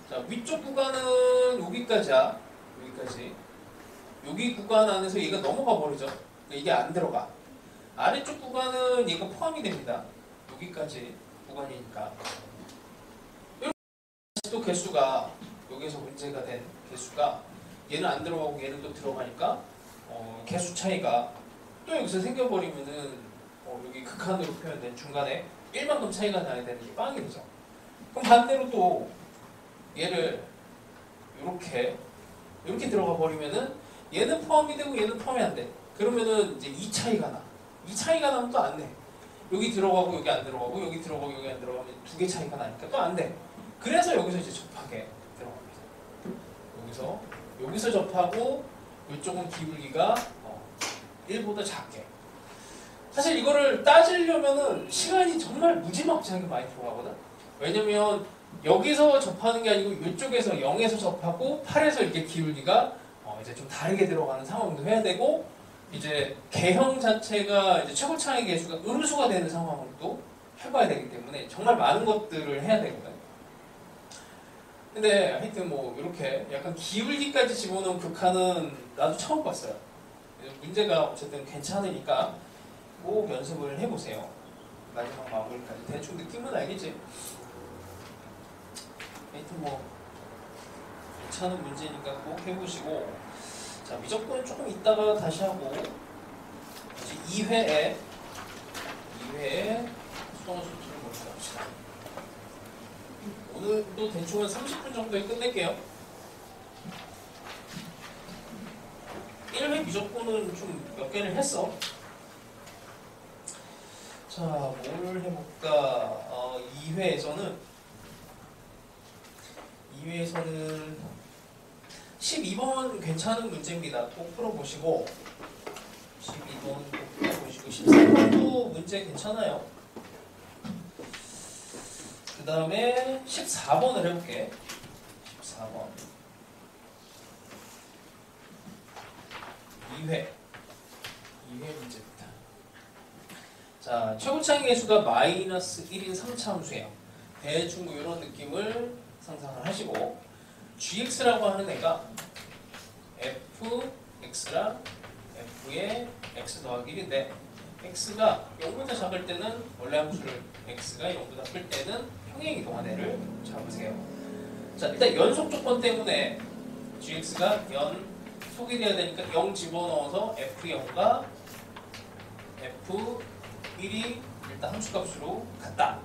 자 위쪽 구간은 여기까지야. 여기까지. 여기 구간 안에서 얘가 넘어가 버리죠. 이게 안 들어가. 아래쪽 구간은 얘가 포함이 됩니다. 여기까지 구간이니까. 이렇게 또 개수가 여기서 문제가 된 개수가 얘는 안 들어가고 얘는 또 들어가니까 개수 차이가 또 여기서 생겨버리면은 여기 극한으로 표현된 중간에 1만큼 차이가 나야 되는 게 빵이 되죠. 그럼 반대로 또 얘를 이렇게 들어가 버리면은 얘는 포함이 되고 얘는 포함이 안 돼. 그러면은 이제 이 차이가 나. 이 차이가 나면 또 안 돼. 여기 들어가고 여기 안 들어가고 여기 들어가고 여기 안 들어가면 두 개 차이가 나니까 또 안 돼. 그래서 여기서 이제 접하게 들어갑니다. 여기서 접하고 이쪽은 기울기가 1보다 작게. 사실 이거를 따지려면은 시간이 정말 무지막지하게 많이 들어가거든. 왜냐면 여기서 접하는 게 아니고 이쪽에서 0에서 접하고 8에서 이렇게 기울기가 이제 좀 다르게 들어가는 상황도 해야 되고 이제 개형 자체가 이제 최고차의 개수가 음수가 되는 상황을 또 해봐야 되기 때문에 정말 많은 것들을 해야 되거든. 근데 하여튼 뭐 이렇게 약간 기울기까지 집어넣은 극한은 나도 처음 봤어요. 문제가 어쨌든 괜찮으니까 꼭 연습을 해보세요. 마지막 마무리까지 대충 느낌은 알겠지? 하여튼 뭐 괜찮은 문제니까 꼭 해보시고 자 미적분은 조금 이따가 다시 하고 이제 2회에 수동 수트를 먼저 합시다. 오늘도 대충 한 30분 정도에 끝낼게요. 1회 미적분은 좀 몇 개를 했어. 자, 뭘 해볼까? 2회에서는 12번 괜찮은 문제입니다. 꼭 풀어보시고 12번 꼭 풀어보시고 13번도 문제 괜찮아요. 그 다음에 14번을 해볼게. 14번 2회 문제입니다. 자, 최고차의 개수가 마이너스 1인 3차 함수예요. 대충 뭐 이런 느낌을 상상을 하시고 gx라고 하는 애가 fx랑 f의 x 더하기 1인데 x가 0보다 작을 때는 원래 함수를 x가 0보다 클 때는 평행 이동한 애를 잡으세요. 자, 일단 연속 조건 때문에 gx가 연 소개돼야 되니까 0 집어넣어서 F0과 F1이 일단 함수값으로 같다.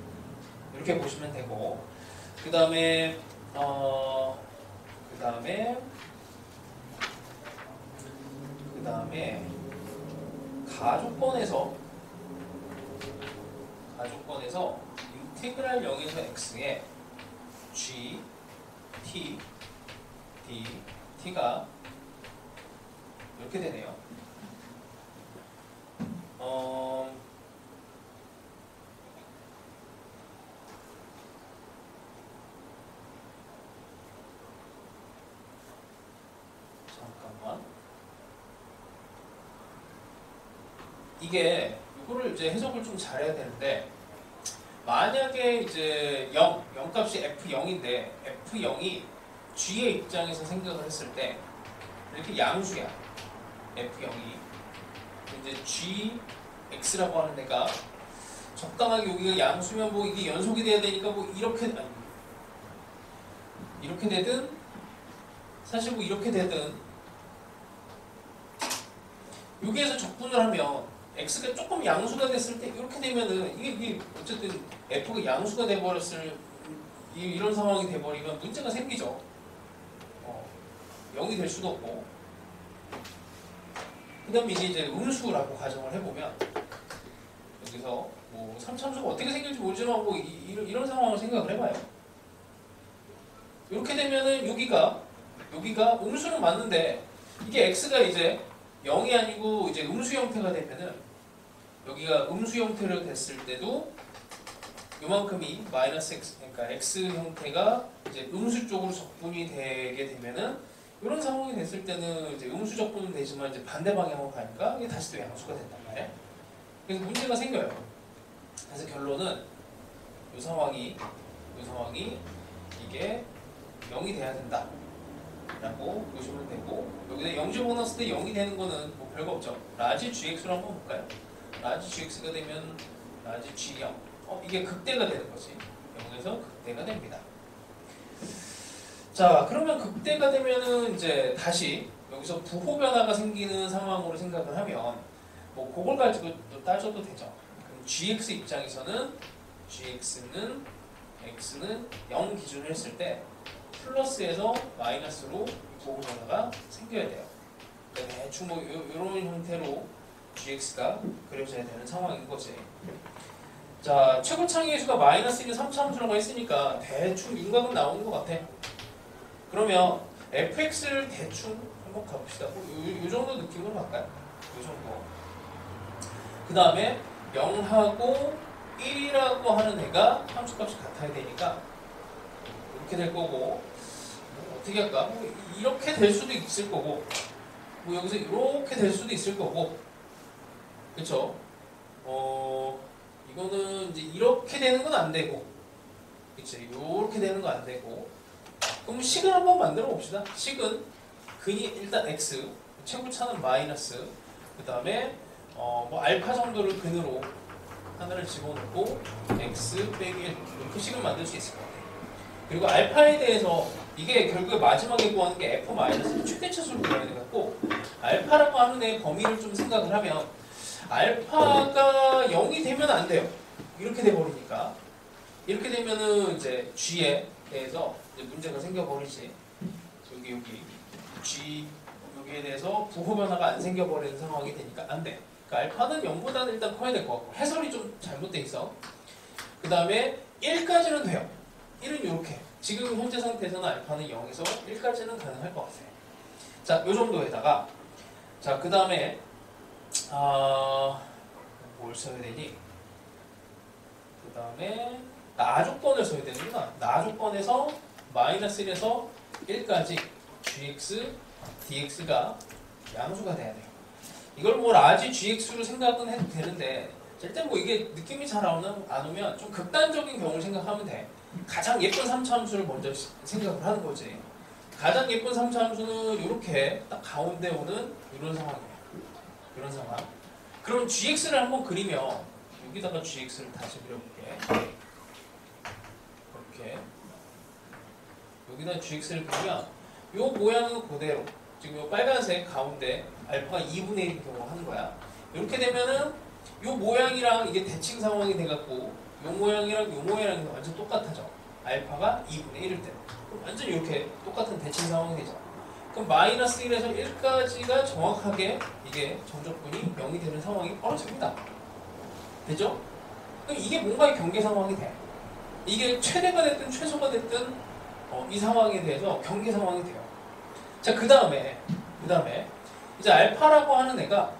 이렇게 보시면 되고, 그 다음에 가족권에서 인테그랄 0에서 x에 g, t, d, t가 이렇게 되네요. 잠깐만. 이게 이거를 이제 해석을 좀 잘해야 되는데, 만약에 이제 0 값이 F0인데 F0이 G의 입장에서 생각을 했을 때 이렇게 양수야. F0이 이제 G, X라고 하는 애가 적당하게 여기가 양수면 뭐 이게 연속이 돼야 되니까 뭐 이렇게 되든 사실 뭐 이렇게 되든 여기에서 적분을 하면 x가 조금 양수가 됐을 때 이렇게 되면은 이게 어쨌든 f가 양수가 돼버렸을 이런 상황이 돼버리면 문제가 생기죠. 0이 될 수도 없고, 그 다음에 이제 음수라고 가정을 해보면 여기서 뭐 3참수가 어떻게 생길지 모르지만 뭐 이런 상황을 생각을 해봐요. 이렇게 되면은 여기가 음수는 맞는데 이게 x가 이제 0이 아니고 이제 음수 형태가 되면은 여기가 음수 형태로 됐을 때도 요만큼이 마이너스 x, 그러니까 x 형태가 이제 음수 쪽으로 적분이 되게 되면은 이런 상황이 됐을 때는 이제 음수 적분은 되지만 이제 반대 방향으로 가니까 이게 다시 또 양수가 된단 말이야. 그래서 문제가 생겨요. 그래서 결론은 이 상황이 이게 0이 돼야 된다 라고 보시면 되고, 여기다 0 집어넣었을 때 0이 되는 거는 뭐 별거 없죠. 라지 gx로 한번 볼까요? 라지 gx가 되면 라지 g0, 이게 극대가 되는 거지. 0에서 극대가 됩니다. 자, 그러면 극대가 되면은 이제 다시 여기서 부호 변화가 생기는 상황으로 생각을 하면 뭐 그걸 가지고 또 따져도 되죠. 그럼 gx 입장에서는 gx는 x는 0 기준으로 했을 때 플러스에서 마이너스로 부호 변화가 생겨야 돼요. 그러니까 대충 뭐 이런 형태로 gx가 그려져야 되는 상황인 거지. 자, 최고창의 수가 마이너스 1이 3차함수라고 했으니까 대충 윤곽은 나오는 것 같아. 그러면 fx를 대충 한번 가봅시다. 이 정도 느낌으로 갈까요? 이 정도. 그 다음에 0하고 1이라고 하는 애가 함수값이 같아야 되니까 이렇게 될 거고, 뭐 어떻게 할까? 뭐 이렇게 될 수도 있을 거고, 뭐 여기서 이렇게 될 수도 있을 거고, 그쵸? 이거는 이제 이렇게 되는 건 안 되고, 그쵸? 이렇게 되는 건 안 되고. 그럼 식을 한번 만들어 봅시다. 식은 근이 일단 x, 최고차는 마이너스, 그 다음에 뭐 알파 정도를 근으로 하나를 집어넣고 x 빼기 1 이렇게 식을 만들 수 있을 것 같아요. 그리고 알파에 대해서 이게 결국에 마지막에 구하는 게 f 마이너스 최대차수를 구해야 돼갖고, 알파라고 하는 애 범위를 좀 생각을 하면 알파가 0이 되면 안 돼요. 이렇게 돼버리니까. 이렇게 되면은 이제 g에 대해서 이제 문제가 생겨버리지. 여기 g 여기에 대해서 부호 변화가 안 생겨버리는 상황이 되니까 안 돼. 그러니까 알파는 0보다는 일단 커야 될 것 같고, 해설이 좀 잘못돼 있어. 그 다음에 1까지는 돼요. 1은 이렇게. 지금 현재 상태에서는 알파는 0에서 1까지는 가능할 것 같아요. 자, 요 정도에다가, 자, 그 다음에 뭘 써야 되니? 그 다음에 나조건을 써야 되는구나. 나조건에서 마이너스 1에서 1까지 gx, dx가 양수가 돼야 돼요. 이걸 뭐 라지 gx로 생각은 해도 되는데, 일단 뭐 이게 느낌이 잘 안 오면 좀 극단적인 경우를 생각하면 돼. 가장 예쁜 3차 함수를 먼저 생각을 하는 거지. 가장 예쁜 3차 함수는 이렇게 딱 가운데 오는 이런 상황이에요. 이런 상황. 그럼 gx를 한번 그리면, 여기다가 gx를 다시 그려볼게. 이렇게 여기다 gx를 그리면 이 모양은 그대로, 지금 요 빨간색 가운데 알파가 2분의 1인 경우 하는 거야. 이렇게 되면은 요 모양이랑 이게 대칭 상황이 돼갖고 요 모양이랑 요 모양이 완전 똑같아져. 알파가 2분의 1일 때. 완전 이렇게 똑같은 대칭 상황이 되죠. 그럼 마이너스 1에서 1까지가 정확하게 이게 정적분이 0이 되는 상황이 벌어집니다. 되죠? 그럼 이게 뭔가의 경계 상황이 돼. 이게 최대가 됐든 최소가 됐든 이 상황에 대해서 경계 상황이 돼요. 자, 그 다음에 이제 알파라고 하는 애가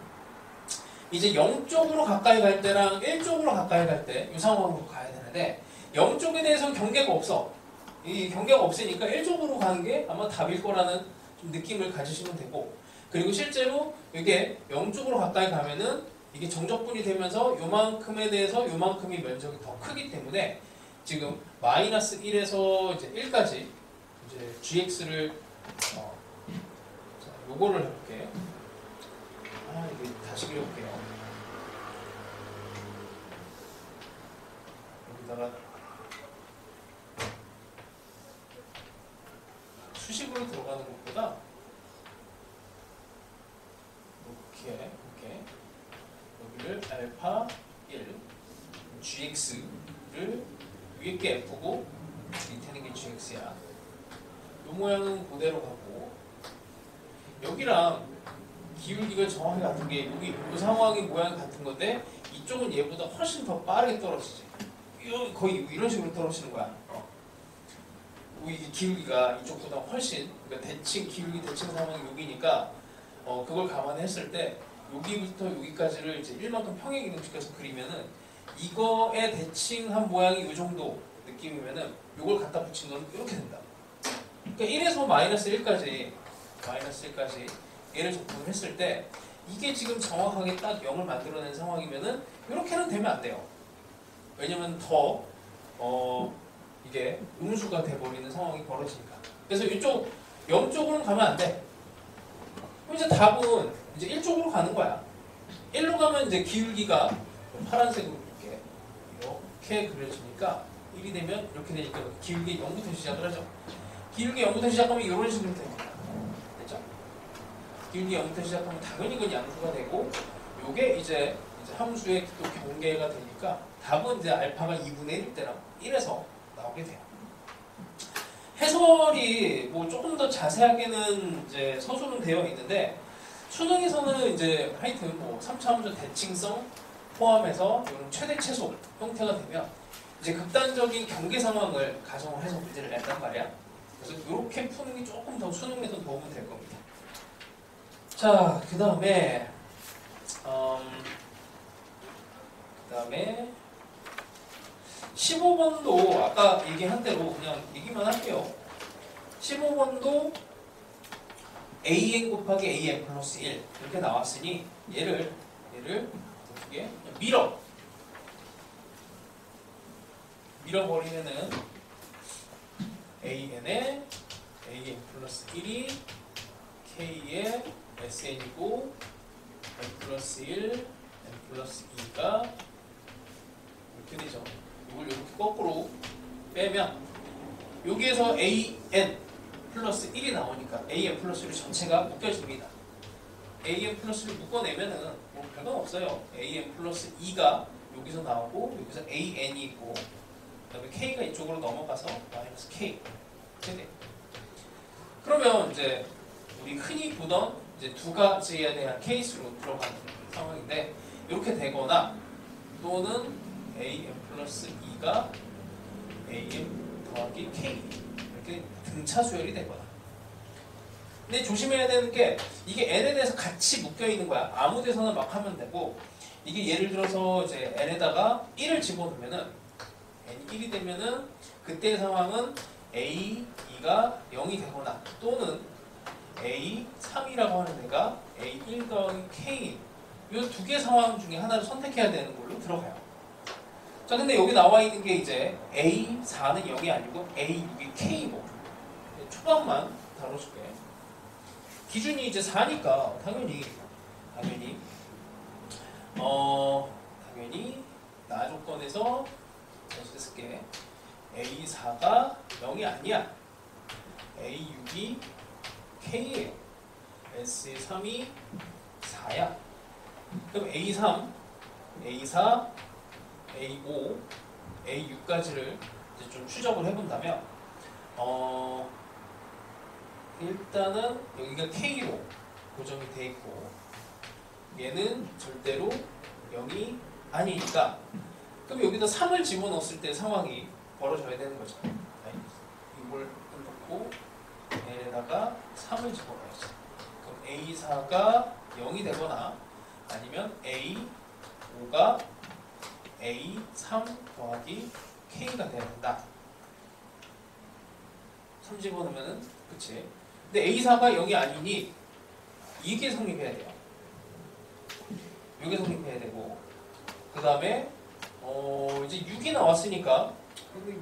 이제 0쪽으로 가까이 갈 때랑 1쪽으로 가까이 갈 때 이 상황으로 가야 되는데 0쪽에 대해서는 경계가 없어. 이 경계가 없으니까 1쪽으로 가는 게 아마 답일 거라는 좀 느낌을 가지시면 되고, 그리고 실제로 이게 0쪽으로 가까이 가면은 이게 정적분이 되면서 요만큼에 대해서 요만큼의 면적이 더 크기 때문에 지금 마이너스 1에서 이제 1까지 이제 gx를 자, 요거를 해볼게. 이게 다시 그려볼게요. 여기다가 수식으로 들어가는 것보다 이렇게 여기를 알파 1 gx를 위에 게 f고 밑에는 게 gx야. 요 모양은 그대로 가고, 여기랑 기울기가 정확히 같은 게 여기 이 상황이 모양이 같은 건데 이쪽은 얘보다 훨씬 더 빠르게 떨어지지. 거의 이런 식으로 떨어지는 거야. 이 기울기가 이쪽보다 훨씬, 그러니까 대칭 기울기 대칭 상황이 여기니까 그걸 감안했을 때 여기부터 여기까지를 이제 1만큼 평행 이동시켜서 그리면은 이거의 대칭한 모양이 이 정도 느낌이면은 이걸 갖다 붙인 건 이렇게 된다. 그러니까 1에서 마이너스 1까지 얘를 적분을 했을 때 이게 지금 정확하게 딱 0을 만들어낸 상황이면은 이렇게는 되면 안 돼요. 왜냐면 더 이게 음수가 돼버리는 상황이 벌어지니까. 그래서 이쪽 0쪽으로는 가면 안 돼. 그럼 이제 답은 이제 1쪽으로 가는 거야. 1로 가면 이제 기울기가 파란색으로 이렇게 그려지니까 1이 되면 이렇게 되니까 기울기 0부터 시작을 하죠. 기울기 0부터 시작하면 이런 식으로 됩니다. 됐죠? 기울기 0부터 시작하면 당연히 그건 양수가 되고, 요게 이제 함수의 또 경계가 되니까 답은 이제 알파가 2분의 1일 때랑 1에서 나오게 돼요. 해설이 뭐 조금 더 자세하게는 이제 서술은 되어 있는데, 수능에서는 이제 하여튼 뭐 3차 함수 대칭성 포함해서 이런 최대 최소 형태가 되면 이제 극단적인 경계 상황을 가정을 해서 문제를 낸단 말이야. 그래서 이렇게 푸는 게 조금 더 수능에서 도움이 될 겁니다. 자, 그 다음에 15번도 아까 얘기한 대로 그냥 얘기만 할게요. 15번도 an 곱하기 an 플러스 1 이렇게 나왔으니 얘를 어떻게 밀어버리면은 an에 an 플러스 1이 k의 sn이고 n 플러스 1, n 플러스 2가 이렇게 되죠. 이걸 이렇게 거꾸로 빼면 여기에서 an 플러스 1이 나오니까 an 플러스 1 전체가 묶여집니다. an 플러스를 묶어내면은 뭐 별건 없어요. an 플러스 2가 여기서 나오고 여기서 an이 있고 그 다음에 k가 이쪽으로 넘어가서 마이너스 k 이렇게 돼요. 그러면 이제 우리 흔히 보던 이제 두 가지에 대한 케이스로 들어가는 상황인데, 이렇게 되거나 또는 an 플러스 2가 an 더하기 k 이렇게 등차 수열이 되거나. 근데 조심해야 되는 게 이게 n에 대해서 같이 묶여 있는 거야. 아무 데서나 막 하면 되고, 이게 예를 들어서 이제 n에다가 1을 집어넣으면은 n이 1이 되면은 그때의 상황은 a 2가 0이 되거나 또는 a 3이라고 하는 애가 a 1 더하기 k, 이 두 개 상황 중에 하나를 선택해야 되는 걸로 들어가요. 자, 근데 여기 나와 있는 게 이제 A4는 0이 아니고 A6이 K고, 초반만 다뤄줄게. 기준이 이제 4니까 당연히 나 조건에서 다시 쓸게. A4가 0이 아니야. A6이 K예요. 그럼 A3, A4, A5, A6까지를 이제 좀 추적을 해본다면 일단은 여기가 K로 고정이 돼 있고 얘는 절대로 0이 아니니까 그럼 여기다 3을 집어넣었을 때 상황이 벌어져야 되는 거죠. 이걸 놓고 L에다가 3을 집어넣어야지. 그럼 A4가 0이 되거나 아니면 A5가 A3 더하기 K가 돼야 된다. 3 집어넣으면은 그치? 근데 A4가 0이 아니니 이게 성립해야 돼요. 이게 성립해야 되고 그 다음에 이제 6이 나왔으니까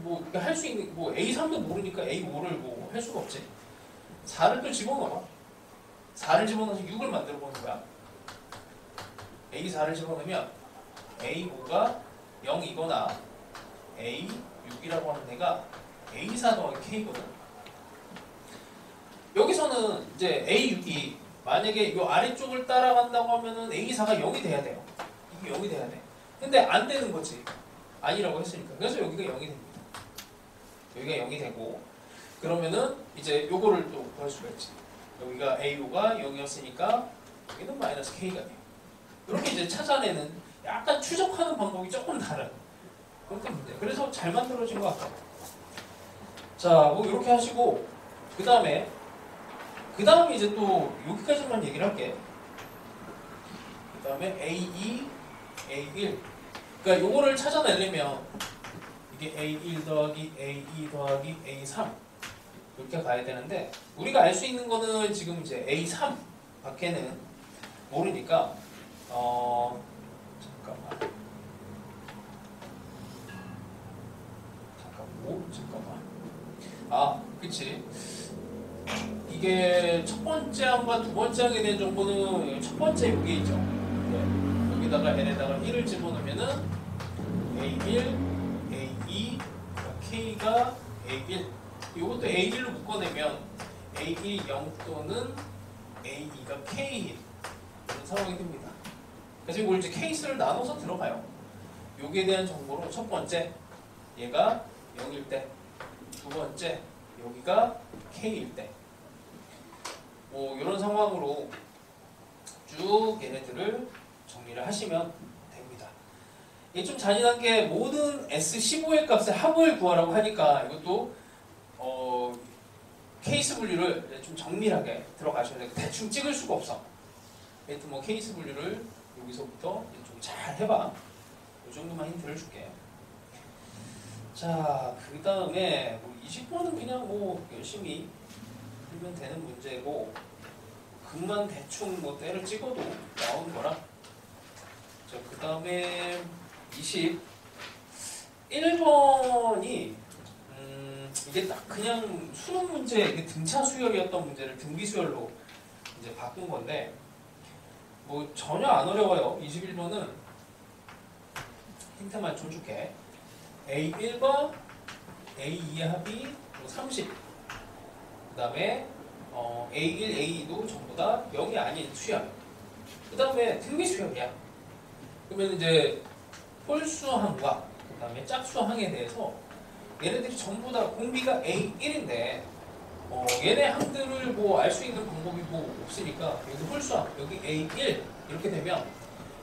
뭐 할 수 있는 뭐 A3도 모르니까 A5를 뭐 할 수가 없지. 4를 또 집어넣어. 4를 집어넣어서 6을 만들어 보는 거야. A4를 집어넣으면 A5가 0이거나 A6이라고 하는 애가 A4 더하기 K거든. 여기서는 이제 A6이 만약에 이 아래쪽을 따라간다고 하면은 A4가 0이 돼야 돼요. 이게 0이 돼야 돼. 근데 안 되는 거지. 아니라고 했으니까. 그래서 여기가 0이 됩니다. 여기가 0이 되고 그러면은 이제 요거를 또 구할 수가 있지. 여기가 A5가 0이었으니까 여기는 마이너스 K가 돼요. 이렇게 이제 찾아내는 약간 추적하는 방법이 조금 다른 그런 문제. 그래서 잘 만들어진 것 같아요. 자, 뭐 이렇게 하시고 그 다음에 이제 또 여기까지만 얘기를 할게. 그 다음에 A2, A1. 그러니까 요거를 찾아내려면 이게 A1 더하기 A2 더하기 A3 이렇게 가야 되는데 우리가 알 수 있는 거는 지금 이제 A3 밖에는 모르니까 잠깐만. 아, 그치. 이게 첫 번째 항과 두 번째 항에 대한 정보는 첫 번째 여기 있죠. 네. 여기다가 N에다가 1을 집어넣으면은 A1, A2, K가 A1. 이것도 A1로 묶어내면 A1 0 또는 A2가 K 이런 상황이 됩니다. 그래서 이걸 이제 케이스를 나눠서 들어가요. 여기에 대한 정보로 첫 번째 얘가 0일 때, 두 번째 여기가 K일 때, 뭐 이런 상황으로 쭉 얘네들을 정리를 하시면 됩니다. 이게 좀 잔인한 게 모든 S15의 값의 합을 구하라고 하니까 이것도 케이스 분류를 좀 정밀하게 들어가셔야 돼요. 대충 찍을 수가 없어. 하여튼 뭐 케이스 분류를 여기서부터 좀 잘 해봐. 이 정도만 힌트를 줄게. 자, 그 다음에 뭐 20번은 그냥 뭐 열심히 풀면 되는 문제고 극만 대충 뭐 때를 찍어도 나오는 거라. 자, 그 다음에 21번이 이게 딱 그냥 수능 문제, 이게 등차 수열이었던 문제를 등비 수열로 이제 바꾼 건데 뭐 전혀 안 어려워요. 21번은 힌트만 좀 줄게. A1과 A2의 합이 30. 그 다음에 A1, A2도 전부 다 0이 아닌 수열. 그 다음에 등비 수열이야. 그러면 이제 홀수항과 그 다음에 짝수항에 대해서 얘네들이 전부 다 공비가 A1인데 얘네 항들을 뭐 알 수 있는 방법이 뭐 없으니까 여기 홀수항, 여기 A1 이렇게 되면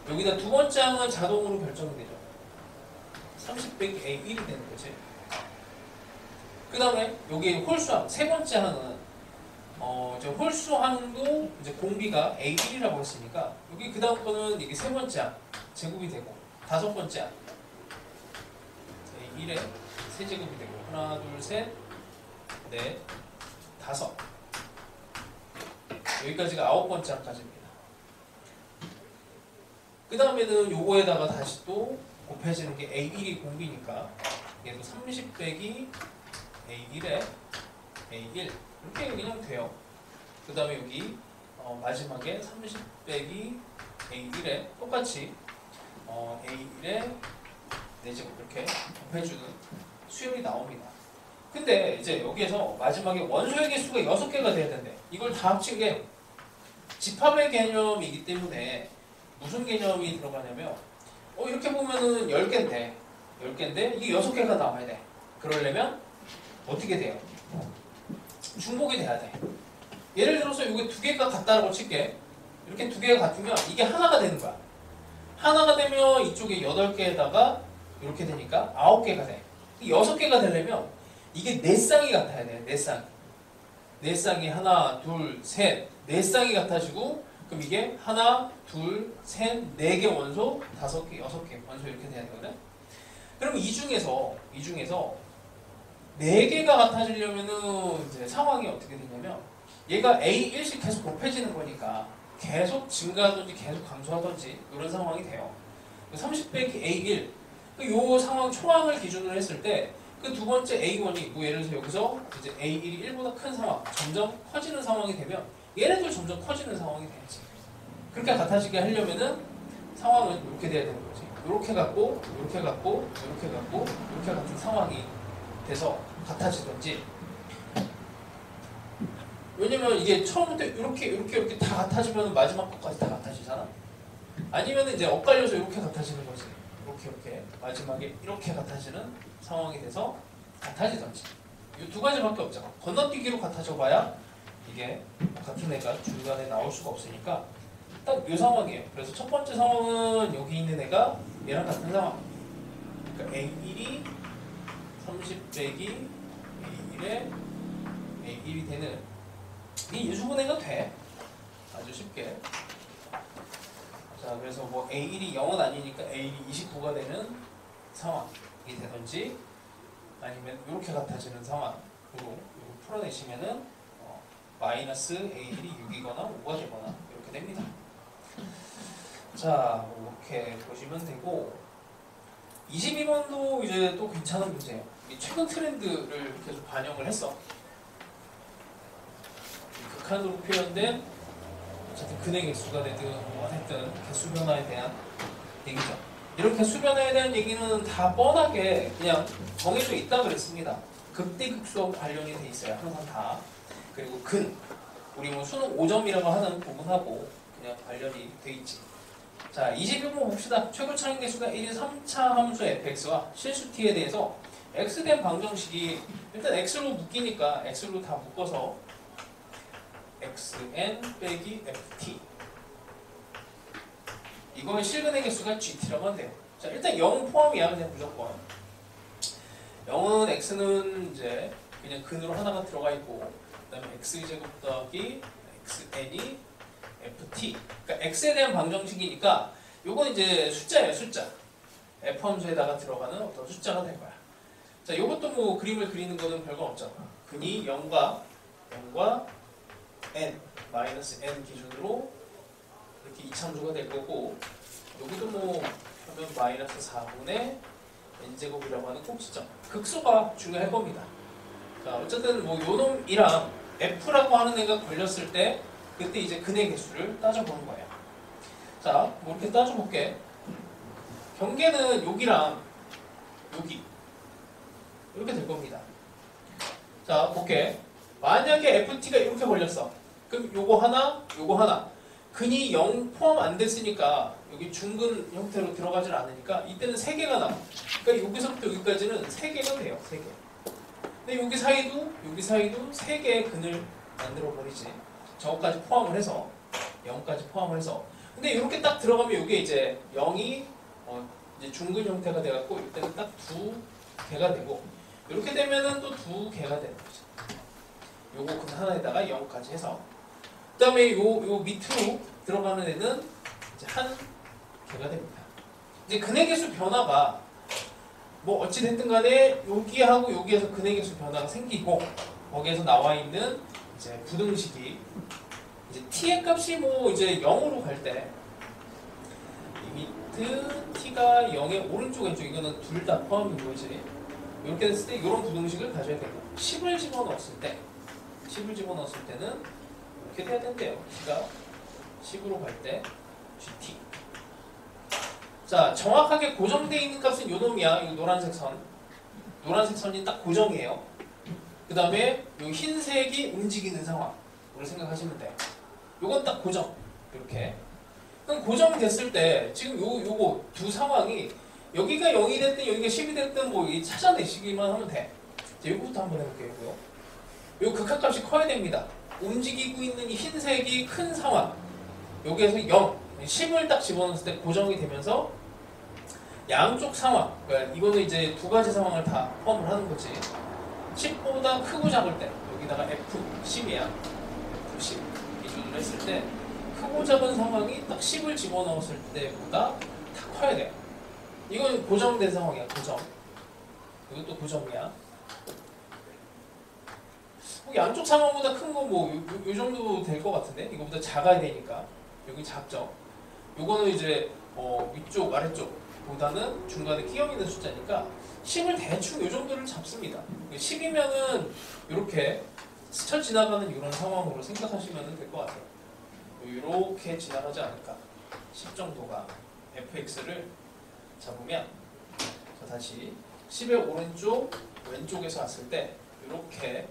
여기다 두 번째 항은 자동으로 결정이 되죠. 30 빼기 A1이 되는 거지. 그 다음에 여기 홀수항, 세 번째 항은 이제 홀수항도 이제 공비가 A1이라고 했으니까 여기 그 다음 거는 이게 세 번째 항 제곱이 되고 다섯 번째 항 A1에 세제곱이 되고 하나, 둘, 셋, 넷, 다섯. 여기까지가 아홉 번째 항까지입니다. 그 다음에는 요거에다가 다시 또 곱해지는 게 A1이 공비니까 얘도 30 빼기 A1에 A1 이렇게 그냥 돼요. 그 다음에 여기 마지막에 30 빼기 A1에 똑같이 A1에 4제곱 이렇게 곱해주는 수열이 나옵니다. 근데 이제 여기에서 마지막에 원소의 개수가 6개가 돼야 되는데 이걸 다 합친 게 집합의 개념이기 때문에 무슨 개념이 들어가냐면 이렇게 보면은 10개인데 이게 6개가 나와야 돼. 그러려면 어떻게 돼요? 중복이 돼야 돼. 예를 들어서 이게 2개가 같다라고 칠게. 이렇게 2개가 같으면 이게 하나가 되는 거야. 하나가 되면 이쪽에 8개에다가 이렇게 되니까 9개가 돼. 6개가 되려면 이게 4쌍이 같아야 돼. 4쌍이. 4쌍이 하나, 둘, 셋. 4쌍이 같아지고 그럼 이게 하나, 둘, 셋, 4개 원소, 5개, 6개 원소 이렇게 돼야 되거든. 그럼 이 중에서 4개가 같아지려면은 이제 상황이 어떻게 되냐면 얘가 A1씩 계속 곱해지는 거니까 계속 증가하든지 계속 감소하든지 이런 상황이 돼요. 30 빼기 A1 이 상황 초항을 기준으로 했을 때 그 두 번째 A1이 뭐 예를 들어서 여기서 이제 A1이 1보다 큰 상황, 점점 커지는 상황이 되면 얘네도 점점 커지는 상황이 되지. 그렇게 같아지게 하려면은 상황은 이렇게 돼야 되는 거지. 이렇게 갖고, 이렇게 갖고, 이렇게 갖고, 이렇게 같은 상황이 돼서 같아지든지. 왜냐면 이게 처음부터 이렇게 다 같아지면 마지막 것까지 다 같아지잖아. 아니면 이제 엇갈려서 이렇게 같아지는 거지. 이렇게 마지막에 이렇게 같아지는 상황이 돼서 같아지든지. 이 두 가지밖에 없잖아. 건너뛰기로 같아져봐야 이게 같은 애가 중간에 나올 수가 없으니까 딱 이 상황이에요. 그래서 첫 번째 상황은 여기 있는 애가 얘랑 같은 상황. 그러니까 A1이 30 빼기 A1에 A1이 되는 이 인수분해가 돼. 아주 쉽게. 자, 그래서 뭐 A1이 0은 아니니까 A1이 29가 되는 상황이 되든지 아니면 이렇게 같아지는 상황으로 풀어내시면은 마이너스 A1이 6이거나 5가 되거나 이렇게 됩니다. 자, 이렇게 보시면 되고 22번도 이제 또 괜찮은 문제예요. 최근 트렌드를 계속 반영을 했어. 극한으로 표현된 어쨌든 근의 개수가 되든 어쨌든 개수 변화에 대한 얘기죠. 이렇게 개수 변화에 대한 얘기는 다 뻔하게 그냥 정해져 있다 그랬습니다. 극대극수하고 관련이 돼 있어요. 항상 다. 그리고 우리 뭐 수능 5점이라고 하는 부분하고 그냥 관련이 돼 있지. 자, 22번 봅시다. 최고 차항 개수가 1인 3차 함수 fx와 실수 t에 대해서 x된 방정식이 일단 x로 묶이니까 x로 다 묶어서 xn 빼기 ft 이거의 실근의 개수가 gt라고 한대요. 자, 일단 0 포함이야. 그냥 무조건 0은 x는 이제 그냥 근으로 하나가 들어가 있고 그 다음에 x제곱 더하기 xn이 ft 그러니까 x에 대한 방정식이니까 요건 이제 숫자예요. 숫자 f 함수에다가 들어가는 어떤 숫자가 될 거야. 자, 요것도 뭐 그림을 그리는 거는 별거 없잖아. 근이 0과 n 마이너스 n 기준으로 이렇게 이참수가 될 거고 여기도 뭐 하면 마이너스 4분의 n제곱이라고 하는 꼭지점 극소가 중요할 겁니다. 자, 어쨌든 뭐 요놈이랑 f라고 하는 애가 걸렸을 때 그때 이제 근의 개수를 따져보는 거예요. 자, 뭐 이렇게 따져볼게. 경계는 여기랑 여기 이렇게 될 겁니다. 자, 볼게. 만약에 ft가 이렇게 걸렸어. 그럼 요거 하나 근이 0 포함 안 됐으니까 여기 중근 형태로 들어가질 않으니까 이때는 3개가 나와. 그러니까 여기서부터 여기까지는 3개가 돼요. 3개. 근데 여기 사이도 3개의 근을 만들어 버리지. 저거까지 포함을 해서 0까지 포함을 해서. 근데 이렇게 딱 들어가면 이게 이제 0이 이제 중근 형태가 돼갖고 이때는 딱 2개가 되고 이렇게 되면은 또 2개가 되는 거죠. 요거 근 하나에다가 0까지 해서 그 다음에 요 밑으로 들어가는 애는 이제 한 개가 됩니다. 이제 근의 개수 변화가 뭐 어찌됐든 간에 여기하고 여기에서 근의 개수 변화가 생기고 거기에서 나와 있는 이제 부등식이 이제 t의 값이 뭐 이제 0으로 갈 때 리미트 t가 0의 오른쪽 왼쪽 이거는 둘 다 포함인 거지. 이렇게 됐을 때 이런 부등식을 가져야 되고 10을 집어넣었을 때는 이렇게 돼야 된대요. t가 10으로 갈 때 gt. 자, 정확하게 고정되어 있는 값은 요 놈이야. 이 노란색 선이 딱 고정이에요. 그 다음에 요 흰색이 움직이는 상황으로 생각하시면 돼요. 요건 딱 고정. 이렇게. 그럼 고정됐을 때 지금 요거 두 상황이 여기가 0이 됐든 여기가 10이 됐든 뭐 찾아내시기만 하면 돼. 자, 요거부터 한번 해볼게요. 요 극한값이 커야 됩니다. 움직이고 있는 이 흰색이 큰 상황. 여기에서 0, 10을 딱 집어넣었을 때 고정이 되면서 양쪽 상황, 그러니까 이거는 이제 두 가지 상황을 다 포함을 하는 거지. 10보다 크고 작을 때 여기다가 F10이야. F10 기준으로 했을 때 크고 작은 상황이 딱 10을 집어넣었을 때보다 다 커야 돼요. 이건 고정된 상황이야. 고정. 이것도 고정이야. 양쪽 상황보다 큰 거 뭐 요 정도 될 것 같은데 이거보다 작아야 되니까 여기 작죠. 요거는 이제 위쪽 아래쪽 보다는 중간에 끼어 있는 숫자니까 10을 대충 요 정도를 잡습니다. 10이면은 이렇게 스쳐 지나가는 이런 상황으로 생각하시면 될 것 같아요. 이렇게 지나가지 않을까. 10 정도가 fx를 잡으면 자, 다시 10의 오른쪽 왼쪽에서 왔을 때 이렇게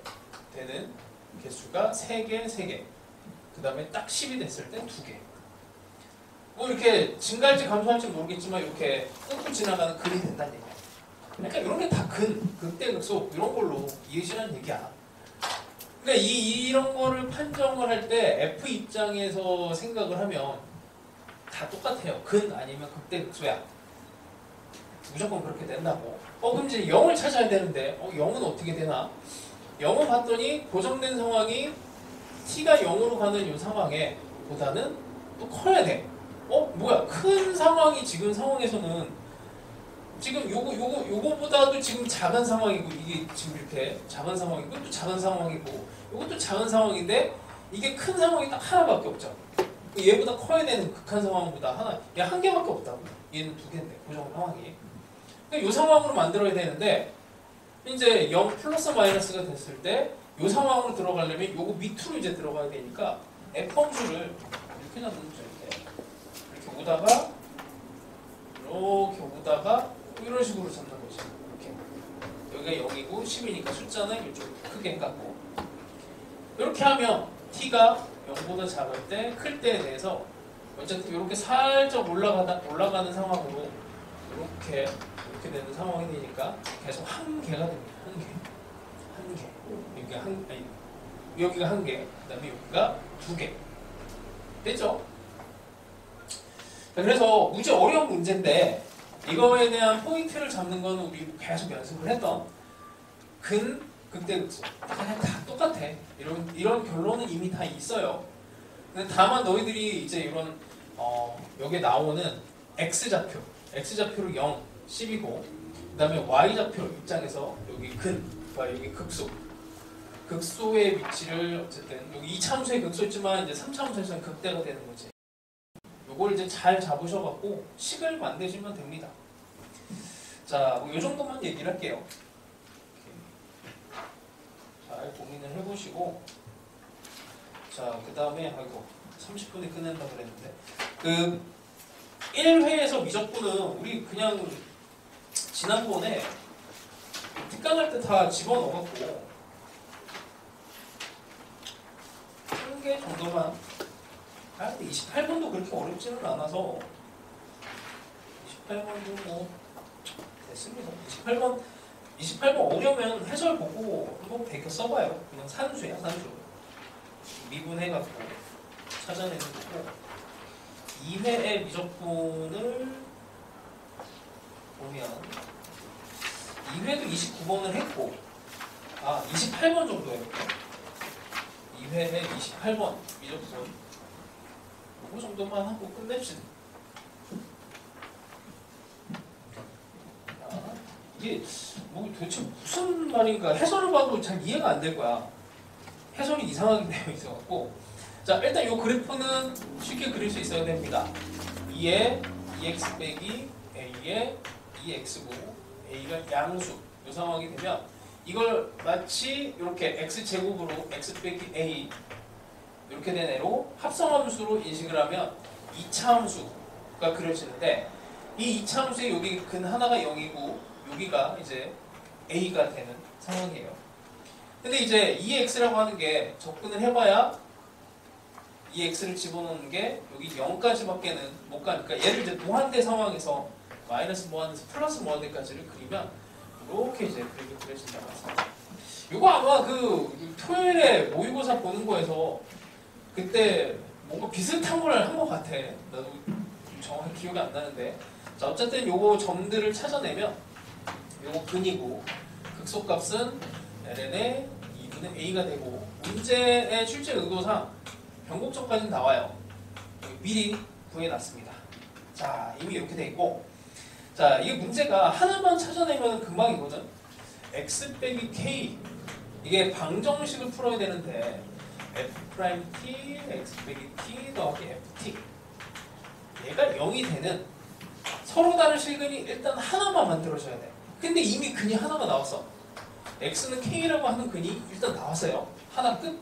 되는 개수가 3개, 3개. 그 다음에 딱 10이 됐을 때 2개. 뭐 이렇게 증가할지 감소할지 모르겠지만 이렇게 뚫고 지나가는 근이 된다는 얘기야. 그러니까 이런 게 다 극대, 극소 이런 걸로 이해지라는 얘기야. 그러니까 이런 거를 판정을 할 때 F 입장에서 생각을 하면 다 똑같아요. 근 아니면 극대, 극소야. 무조건 그렇게 된다고. 그럼 이제 0을 찾아야 되는데 0은 어떻게 되나? 0을 봤더니 고정된 상황이 t가 0으로 가는 이 상황에 보다는 또 커야 돼. 뭐야? 큰 상황이 지금 상황에서는 지금 요거보다도 지금 작은 상황이고 이게 지금 이렇게 작은 상황이고 또 작은 상황이고 요것도 작은 상황인데 이게 큰 상황이 딱 하나밖에 없죠. 얘보다 커야 되는 극한 상황보다 하나, 얘 한 개밖에 없다고. 얘는 2개인데 고정 상황이. 그러니까 이 상황으로 만들어야 되는데 이제 0 플러스 마이너스가 됐을 때 이 상황으로 들어가려면 요거 밑으로 이제 들어가야 되니까 f 함수를 이렇게 잡는 거죠. 이렇게 오다가 이렇게 오다가 이런 식으로 잡는 거지. 이렇게 여기가 0이고 10이니까 숫자는 이쪽 크게 해갖고 이렇게 하면 t가 0보다 작을 때 클 때에 대해서 어쨌든 이렇게 살짝 올라가는 상황으로 이렇게 되는 상황이 되니까 계속 한 개가 됩니다. 한 개. 여기가 한 개, 그 다음에 여기가 2개. 됐죠? 그래서 무지 어려운 문제인데 이거에 대한 포인트를 잡는 건 우리 계속 연습을 했던 근, 극대, 극소. 그냥 다 똑같아. 이런 결론은 이미 다 있어요. 근데 다만 너희들이 이제 이런 여기에 나오는 X좌표로 0, 10이고 그 다음에 Y좌표 입장에서 여기 근과 여기 극소의 위치를 어쨌든 여기 2차함수의 극소였지만 이제 3차함수에서는 극대가 되는 거지. 요걸 이제 잘 잡으셔갖고 식을 만드시면 됩니다. 자, 뭐 요 정도만 얘기를 할게요. 잘 고민을 해보시고 자, 그 다음에 아이고 30분에 끝낸다고 그랬는데 그 1회에서 미적분은 우리 그냥 지난번에 특강할 때 다 집어넣어갖고 한 개 정도만 근데 28번도 그렇게 어렵지는 않아서 28번도 뭐 됐습니다. 28번 어려우면 해설 보고 한번 베껴 써봐요. 그냥 산수야, 산수. 미분해갖고 찾아내는 거고 2회의 미적분을 보면 2회도 29번을 했고 28번 정도 해볼게요. 2회에 28번 미적분 그 정도만 하고 끝냅시다. 이게 뭐 도대체 무슨 말인가 해설을 봐도 잘 이해가 안 될 거야. 해설이 이상하게 되어 있어갖고 자 일단 이 그래프는 쉽게 그릴 수 있어야 됩니다. 2에 2x 빼기 a에 2x고 a가 양수 이 상황이 되면 이걸 마치 이렇게 x제곱으로 x 빼기 a 이렇게 된 애로 합성함수로 인식을 하면 2차 함수가 그려지는데 이 2차 함수의 여기 근 하나가 0이고 여기가 이제 a가 되는 상황이에요. 근데 이제 2x라고 하는 게 접근을 해봐야 이 x를 집어넣는 게 여기 0까지밖에는 못 가니까 얘를 이제 무한대 상황에서 마이너스 무한대에서 플러스 무한대까지를 그리면 이렇게 이제 그림이 그려진다고 했습니다. 이거 아마 그 토요일에 모의고사 보는 거에서 그때 뭔가 비슷한 걸 한 것 같아. 나도 정확히 기억이 안 나는데. 자, 어쨌든 요거 점들을 찾아내면 요거 근이고 극소값은 ln의 2분의 a가 되고 문제의 출제 의도상 변곡점까지는 나와요. 미리 구해놨습니다. 자, 이미 이렇게 돼 있고 자, 이게 문제가 하나만 찾아내면 금방이거든. x 빼기 k 이게 방정식을 풀어야 되는데 f't x 빼기 t 더하기 ft 얘가 0이 되는 서로 다른 실근이 일단 하나만 만들어져야 돼. 근데 이미 근이 하나가 나왔어. x는 k라고 하는 근이 일단 나왔어요. 하나 끝.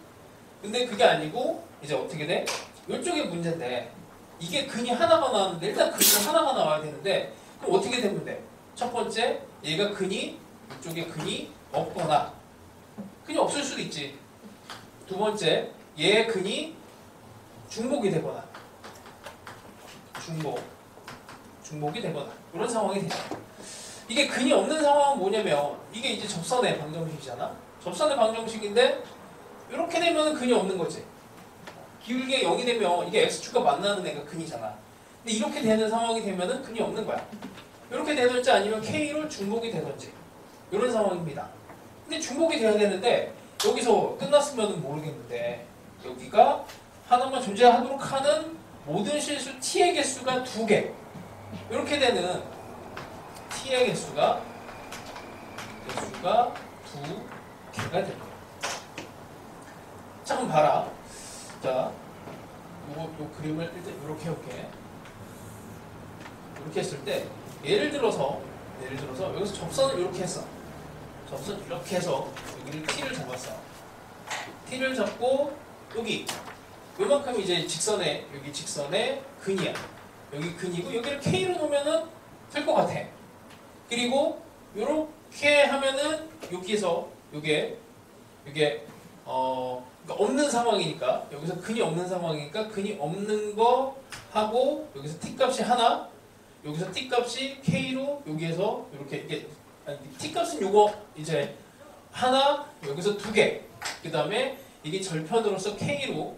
근데 그게 아니고 이제 어떻게 돼? 이쪽에 문제인데 이게 근이 하나가 나왔는데 일단 근이 하나가 나와야 되는데 그럼 어떻게 되면 돼? 첫 번째 얘가 근이 이쪽에 근이 없거나 근이 없을 수도 있지. 두 번째 얘의 근이 중복이 되거나 중복이 되거나 이런 상황이 되죠. 이게 근이 없는 상황은 뭐냐면 이게 이제 접선의 방정식이잖아. 접선의 방정식인데 이렇게 되면 근이 없는 거지. 기울기가 0이 되면 이게 x축과 만나는 애가 근이잖아. 근데 이렇게 되는 상황이 되면은 근이 없는 거야. 이렇게 되든지 아니면 k로 중복이 되든지 이런 상황입니다. 근데 중복이 돼야 되는데 여기서 끝났으면 모르겠는데 여기가 하나만 존재하도록 하는 모든 실수 t의 개수가 2개 이렇게 되는 t의 개수가 2개가 될 거야. 자, 그럼 봐라. 자, 요 그림을 일단 이렇게 해볼게. 이렇게 했을 때 예를 들어서 여기서 접선을 이렇게 했어. 접선 이렇게 해서 여기를 t를 잡았어. t를 잡고 여기 요만큼 이제 여기 직선의 근이야. 여기 근이고 여기를 k로 놓으면은 될 것 같아. 그리고 요렇게 하면은 여기에서 이게 그러니까 없는 상황이니까 여기서 근이 없는 상황이니까 근이 없는 거 하고 여기서 t 값이 하나, 여기서 t 값이 k로 여기에서 이렇게 t 값은 요거 이제 하나, 여기서 2개. 그 다음에 이게 절편으로서 k로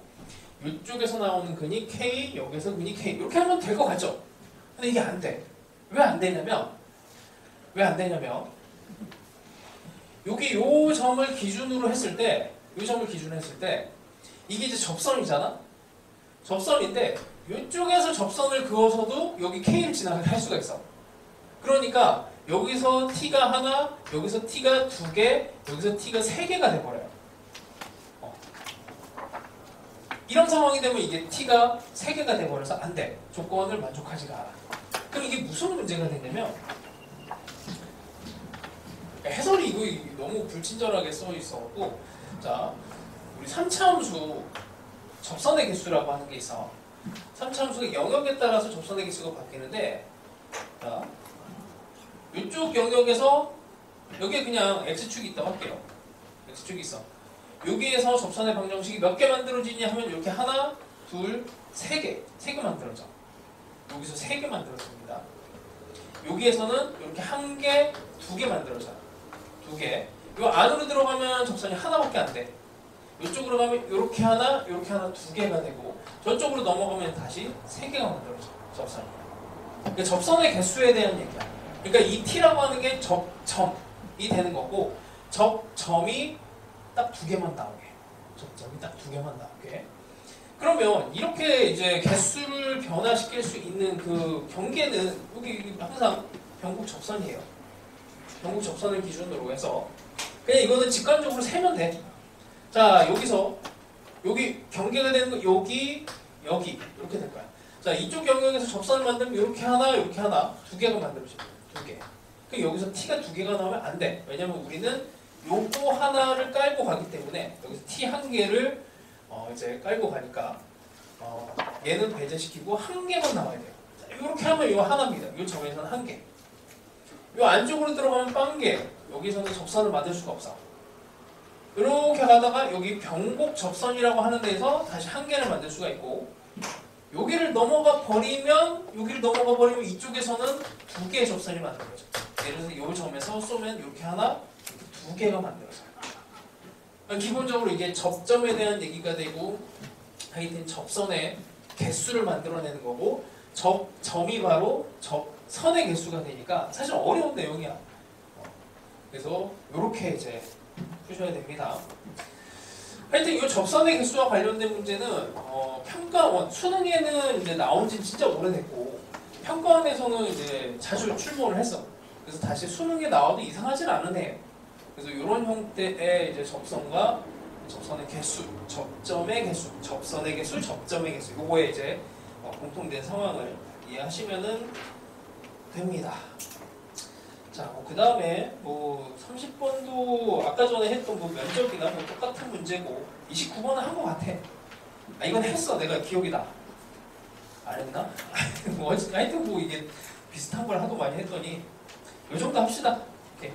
이쪽에서 나오는 근이 k, 여기서 근이 k 이렇게 하면 될 것 같죠? 근데 이게 안 돼. 왜 안 되냐면 여기 요 점을 기준으로 했을 때 이게 이제 접선이잖아? 접선인데 이쪽에서 접선을 그어서도 여기 k를 지나가게 할 수가 있어. 그러니까 여기서 t가 하나, 여기서 t가 2개, 여기서 t가 3개가 돼버려요. 이런 상황이 되면 이게 t가 3개가 돼버려서 안 돼. 조건을 만족하지가 않아. 그럼 이게 무슨 문제가 되냐면 해설이 이거 너무 불친절하게 써 있어갖고 자, 우리 3차 함수 접선의 개수라고 하는 게 있어. 3차 함수가 영역에 따라서 접선의 개수가 바뀌는데 자, 이쪽 영역에서 여기에 그냥 x축이 있다고 할게요. x축이 있어. 여기에서 접선의 방정식이 몇 개 만들어지냐 하면 이렇게 하나, 둘, 3개 만들어져. 여기서 3개 만들어집니다. 여기에서는 이렇게 1개, 2개 만들어져요. 2개. 요 안으로 들어가면 접선이 하나밖에 안 돼. 이쪽으로 가면 이렇게 하나, 2개가 되고 저쪽으로 넘어가면 다시 3개가 만들어져. 접선이. 그러니까 접선의 개수에 대한 얘기야. 그러니까 이 t라고 하는 게 접점이 되는 거고 접점이 딱 2개만 나오게. 접점이 딱 2개만 나오게. 그러면 이렇게 이제 개수를 변화시킬 수 있는 그 경계는 여기 항상 변곡 접선이에요. 변곡 접선을 기준으로 해서 그냥 이거는 직관적으로 세면 돼. 자, 여기서 여기 경계가 되는 거 여기 이렇게 될 거야. 자, 이쪽 영역에서 접선을 만들면 이렇게 하나, 2개가 만들어져요. 2개. 그 여기서 t가 2개가 나오면 안 돼. 왜냐면 우리는 요거 하나를 깔고 가기 때문에 여기서 t 1개를 이제 깔고 가니까 얘는 배제시키고 1개만 나와야 돼요. 자, 이렇게 하면 요 하나입니다. 요 점에서는 1개. 요 안쪽으로 들어가면 빵개. 여기서는 접선을 만들 수가 없어. 이렇게 가다가 여기 병곡 접선이라고 하는 데에서 다시 한 개를 만들 수가 있고, 여기를 넘어가 버리면 이쪽에서는 두 개의 접선이 만들어져. 예를 들어서 이 점에서 쏘면 이렇게 하나, 두 개가 만들어져요. 기본적으로 이게 접점에 대한 얘기가 되고, 하여튼 접선의 개수를 만들어내는 거고, 점이 바로 접선의 개수가 되니까 사실 어려운 내용이야. 그래서 이렇게 이제 푸셔야 됩니다. 하여튼 이 접선의 개수와 관련된 문제는 평가원, 수능에는 이제 나온 지 진짜 오래됐고, 평가원에서는 이제 자주 출몰을 했어. 그래서 다시 수능에 나와도 이상하진 않은 애. 그래서 이런 형태의 이제 접선과 접선의 개수, 접점의 개수, 접선의 개수, 접점의 개수, 요거에 이제 공통된 상황을 이해하시면은 됩니다. 자, 그 다음에 30번도 아까 전에 했던 면접이나 똑같은 문제고, 29번은 한 것 같아. 이건 했어. 내가 기억이 나. 안 했나? 하여튼 이게 비슷한 걸 하도 많이 했더니 요 정도 합시다. 오케이.